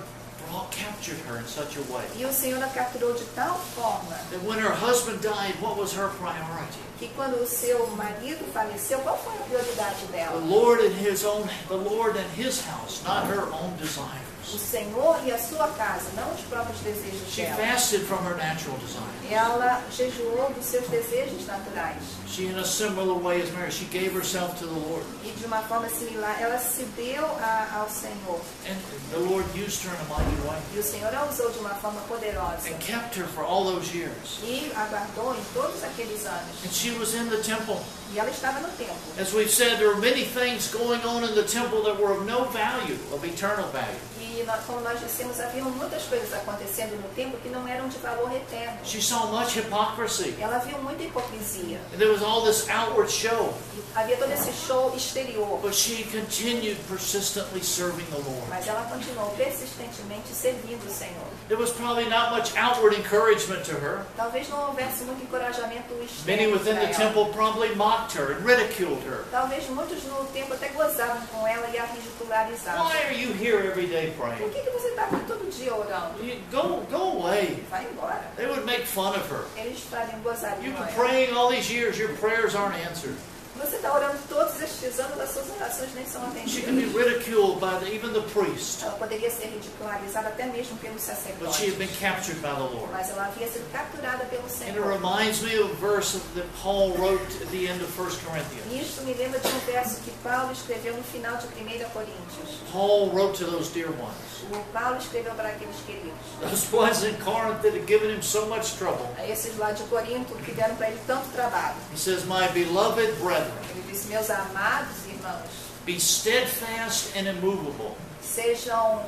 captured her in such a way E o Senhor a capturou de tal forma that when her husband died, what was her priority? que quando o seu marido faleceu, qual foi a prioridade The dela? Lord and His house, not her own desires. O Senhor e a sua casa, não os próprios desejos She dela. fasted from her natural desires. Ela jejuou dos seus desejos naturais. She, in a similar way as Mary, she gave herself to the Lord. E de uma forma similar, ela se deu ao Senhor. And the Lord used her in a mighty way E o Senhor a usou de uma forma poderosa. and kept her for all those years. E a guardou em todos aqueles anos. And she was in the temple. E ela estava no templo. As we've said, there were many things going on in the temple that were of no value, of eternal value. E como nós dissemos, havia muitas coisas acontecendo no templo que não eram de valor eterno. She saw much hypocrisy. Ela viu muita hipocrisia. And there was all this outward show. E havia todo esse show exterior. But she continued persistently serving the Lord. Mas ela continuou persistentemente servindo o Senhor. There was probably not much outward encouragement to her. Talvez não houvesse muito encorajamento Many externo within para the ela. temple probably mocked her and ridiculed her. Talvez muitos no templo até gozavam com ela e a ridicularizavam. Why are you here every day Por praying? que você está aqui todo dia orando? Go away. Vai embora. They would make fun of her. Eles fariam gozariam You've com been ela. praying all these years, your prayers aren't answered. Você está orando todos estes anos, as suas orações nem são She can be atendidas. ridiculed by even the priest. Ela poderia ser ridicularizada até mesmo pelos But she had sacerdotes. been captured by the Lord. Mas ela havia sido capturada pelo And it Senhor. reminds me of a verse that Paul wrote at the end of 1 Corinthians. E isto me lembra de um verso que Paulo escreveu no final de 1 Coríntios. Paul wrote to those dear ones. O Paulo escreveu para aqueles queridos. Those ones in Corinth that had given him so much trouble. A esses lá de Corinto que deram para ele tanto trabalho. He says, My beloved brethren, Ele disse, meus amados irmãos, be steadfast and immovable. sejam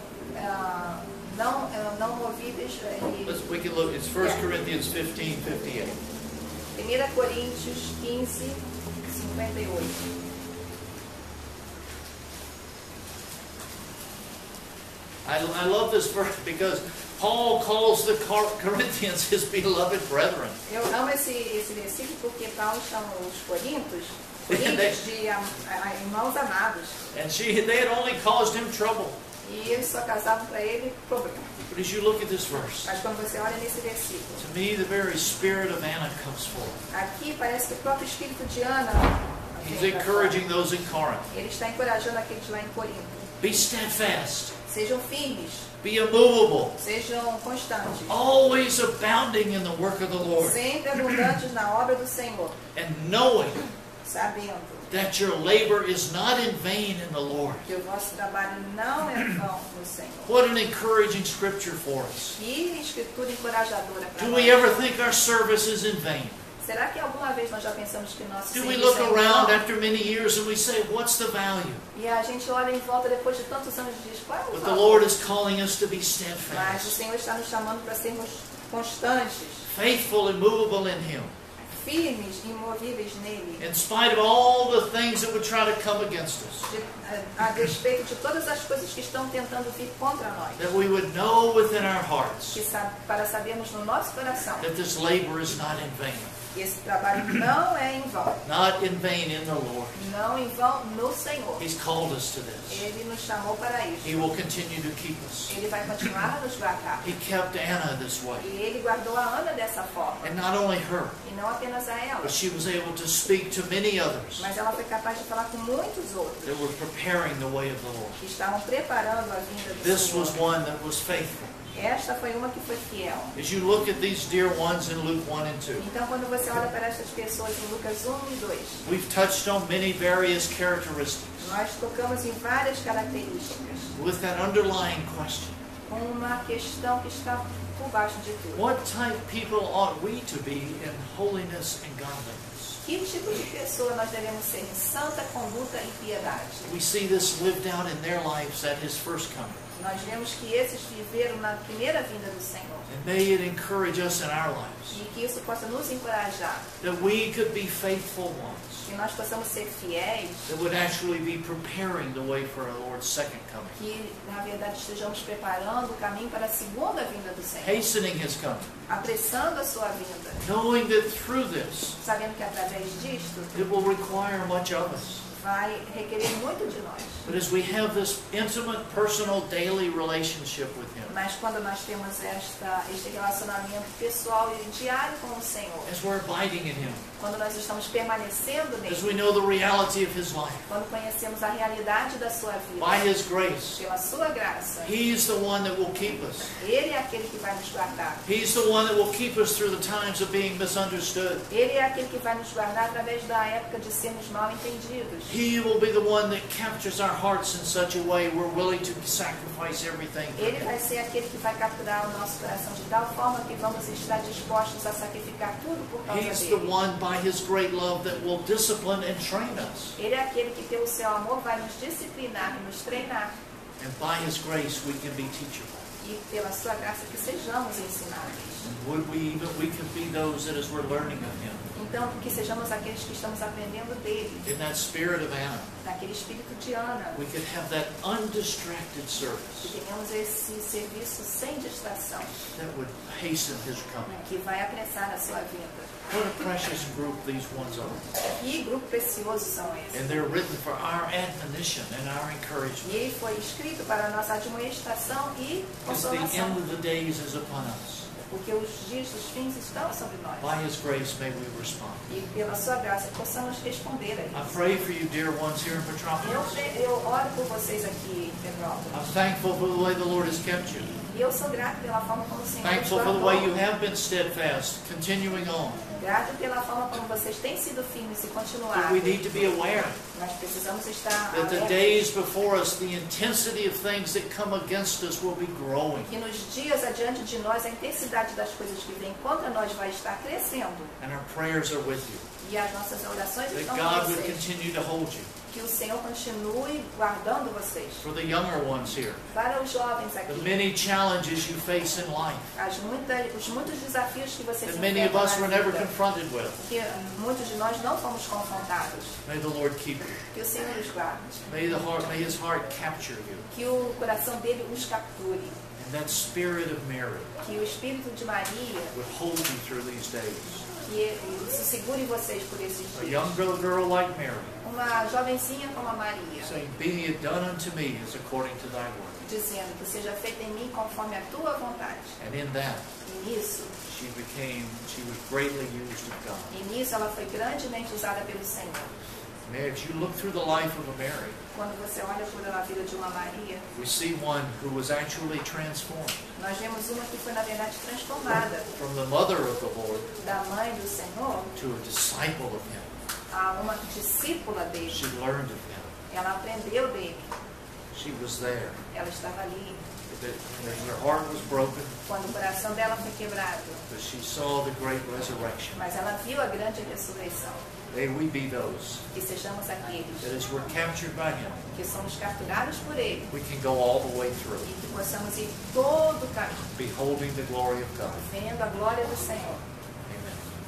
não movíveis. We can look, it's 1 Corinthians 15:58. 1 Coríntios 15, 58. I love this verse because Paul calls the Corinthians his beloved brethren. Eu amo esse versículo porque Paulo chama os coríntios de irmãos amados. And they had only caused him trouble. E eles só causavam para ele problema. But as you look at this verse, Mas quando você olha nesse versículo, to me the very spirit of Anna comes forth. aqui parece que o próprio espírito de Ana He's vem pra encouraging fora. those in Corinth. Ele está encorajando aqueles lá em Corinto. Be steadfast. Sejam firmes, Be immovable. sejam constantes, Always abounding in the work of the Lord. sempre abundantes na obra do Senhor, And knowing sabendo that your labor is not in vain in the Lord. que o vosso trabalho não é vão no Senhor. What an encouraging scripture for us. Que escritura encorajadora para Do nós. we ever think our service is in vain? Será que alguma vez nós já pensamos que nosso Do we serviço look é em around vão? after many years and we say, what's the value? E a gente olha em volta depois de tantos anos e diz, qual é o But the valor? Lord is calling us to be Mas o steadfast, Senhor está nos chamando para sermos constantes, faithful, immovable in Him, firmes, imovíveis nele, in spite of all the things that would try to come against us. a despeito de todas as coisas que estão tentando vir contra nós. That we would know within our hearts Para sabermos no nosso coração that this labor is not in vain. Esse trabalho não é em vão. Not in vain in the Lord. Não em vão no Senhor. He's called us to this. Ele nos chamou para He isso. will continue to keep us. Ele vai continuar a nos guardar. He kept Anna this way. E ele guardou a Ana dessa forma. And not only her, E não apenas a ela. but she was able to speak to many others Mas ela foi capaz de falar com muitos outros. that were preparing the way of the Lord. Que estavam preparando a vinda do This was Senhor. one that was faithful. Esta foi uma que foi fiel. As you look at these dear ones in Luke 1 and 2, Então, quando você olha para estas pessoas em Lucas 1 e 2, we've touched on many various characteristics nós tocamos em várias características, with that underlying question. com uma questão que está por baixo de tudo. What type of people ought we to be in holiness and godliness? Que tipo de pessoa nós devemos ser em santa conduta e piedade? We see this lived out in their lives at His first coming. Nós vemos que esses viveram na primeira vinda do Senhor. And may it encourage us in our lives E que isso possa nos encorajar. that we could be faithful ones Que nós possamos ser fiéis. that would actually be preparing the way for our Lord's second coming, Que, na verdade, estejamos preparando o caminho para a segunda vinda do Senhor. hastening His coming, Apressando a sua vinda. knowing that through this Sabendo que através disto it will require much of us. vai requerer muito de nós. But as we have this intimate, personal, daily relationship with Him, Mas quando nós temos este relacionamento pessoal e diário com o Senhor, as we're abiding in Him, quando nós estamos permanecendo as nele, we know the reality of His life, quando conhecemos a realidade da sua vida, by His grace, pela sua graça, He's the one that will keep us. Ele é aquele que vai nos guardar. He's the one that will keep us through the times of being misunderstood. Ele é aquele que vai nos guardar através da época de sermos mal entendidos. He will be the one that captures our hearts in such a way we're willing to sacrifice everything for Ele Him. vai ser aquele que vai capturar o nosso coração de tal forma que vamos estar dispostos a sacrificar tudo por causa He's the dele. one, by His great love, that will discipline and train us. Ele é aquele que pelo seu amor vai nos disciplinar e nos treinar. And by His grace, we can be teachable. E pela sua graça que sejamos ensinados. And we can be those that as we're learning of Him, Então, que sejamos aqueles que estamos aprendendo dele, in that spirit of Anna, naquele espírito de Ana, we can have that undistracted que service tenhamos esse serviço sem distração, that would hasten His coming. que vai apressar a sua vinda. What a precious group these ones are. Que grupo precioso são esses. And they're written for our admonition and our E encouragement. ele foi escrito para a nossa admoestação e Because the end consolação, of the days is upon us. porque os dias dos fins estão sobre nós. By His grace, may we respond. E pela sua graça possamos responder a I isso. pray for you, dear ones here in Petropolis. Eu oro por vocês aqui em Petrópolis. I'm thankful for the way the Lord has kept you. E eu sou grato pela forma como o Senhor nos Thankful for the way you guardou. have been steadfast, continuing on. Grato pela forma como vocês têm sido firmes e But continuaram. we need to be aware Nós precisamos estar that the alertas days before us, the intensity of things that come against us will be growing. que nos dias adiante de nós a intensidade das coisas que vêm contra nós vai estar crescendo. And our prayers are with you. E as nossas orações That estão com God would vocês. continue to hold you. Que o Senhor continue guardando vocês. For the younger ones here, Para os jovens the aqui, many challenges you face in life os muitos desafios que vocês that many of enfrentam us were na never vida, confronted with, que muitos de nós não fomos confrontados. may the Lord keep you. Que o Senhor os guarde. May His heart capture you. Que o coração dele os capture. And that spirit of Mary Que o Espírito de Maria would hold you through these days. que ele se segure em vocês por esses A dias. young girl like Mary, Uma jovencinha como a Maria, saying, "Be it done unto me as according to thy word." dizendo que seja feita em mim conforme a tua vontade. And in that, E nisso, she was greatly used of God. ela foi grandemente usada pelo Senhor. Mary, as you look through the life of a Mary, Quando você olha por a vida de uma Maria, we see one who was actually transformed nós vemos uma que foi, na verdade, transformada from the mother of the Lord da mãe do Senhor to a disciple of Him. a uma discípula dele. She learned of Him. Ela aprendeu dele. She was there. Ela estava ali. Her heart was broken, Quando o coração dela foi quebrado. but she saw the great resurrection. Mas ela viu a grande ressurreição. May we be those Que sejamos aqueles that as we're captured by Him, que somos capturados por ele. we can go all the way through, E que possamos ir todo o caminho, beholding the glory of God. vendo a glória do Senhor.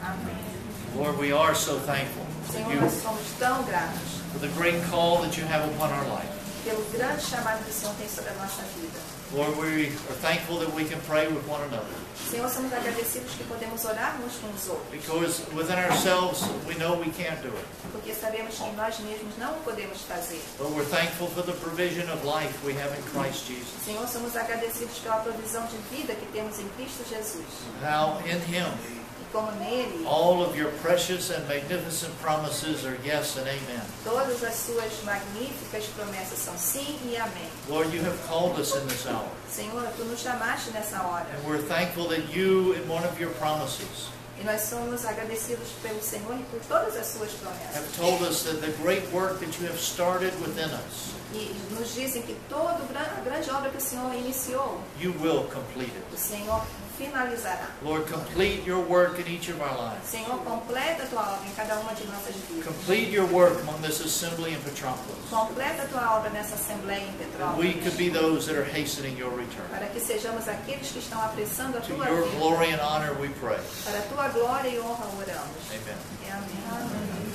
Amen. Amém. Lord, we are so thankful for Senhor, you, nós somos tão gratos for the great call that you have upon our life. pelo grande chamado que o Senhor tem sobre a nossa vida. Lord, we are thankful that we can pray with one another. Senhor, somos agradecidos que podemos orar uns com os outros. Because within ourselves, we know we can't do it. Porque sabemos que nós mesmos não podemos fazer. But we're thankful for the provision of life we have in Christ Jesus. Senhor, somos agradecidos pela provisão de vida que temos em Cristo Jesus. How in Him, E como nele, all of your precious and magnificent promises are yes and amen. todas as suas magníficas promessas são sim e amém. Lord, you have called us in this hour. Senhor, tu nos chamaste nessa hora. And we're thankful that you, in one of your promises, E nós somos agradecidos pelo Senhor e por todas as suas have promessas. told us that the great work that you have started within us, E nos dizem que toda a grande obra que o Senhor iniciou, you will complete it. o Senhor finalizará. Lord, complete your work in each of our lives. Senhor, completa a tua obra em cada uma de nossas vidas. Complete your work among this assembly in Petropolis. Completa a tua obra nessa assembleia em That we could Petrópolis. be those that are hastening your return. Para que sejamos aqueles que estão apressando a To tua your vinda. glory and honor we pray. Para a tua glória e honra oramos. Amen. E amém. Amen.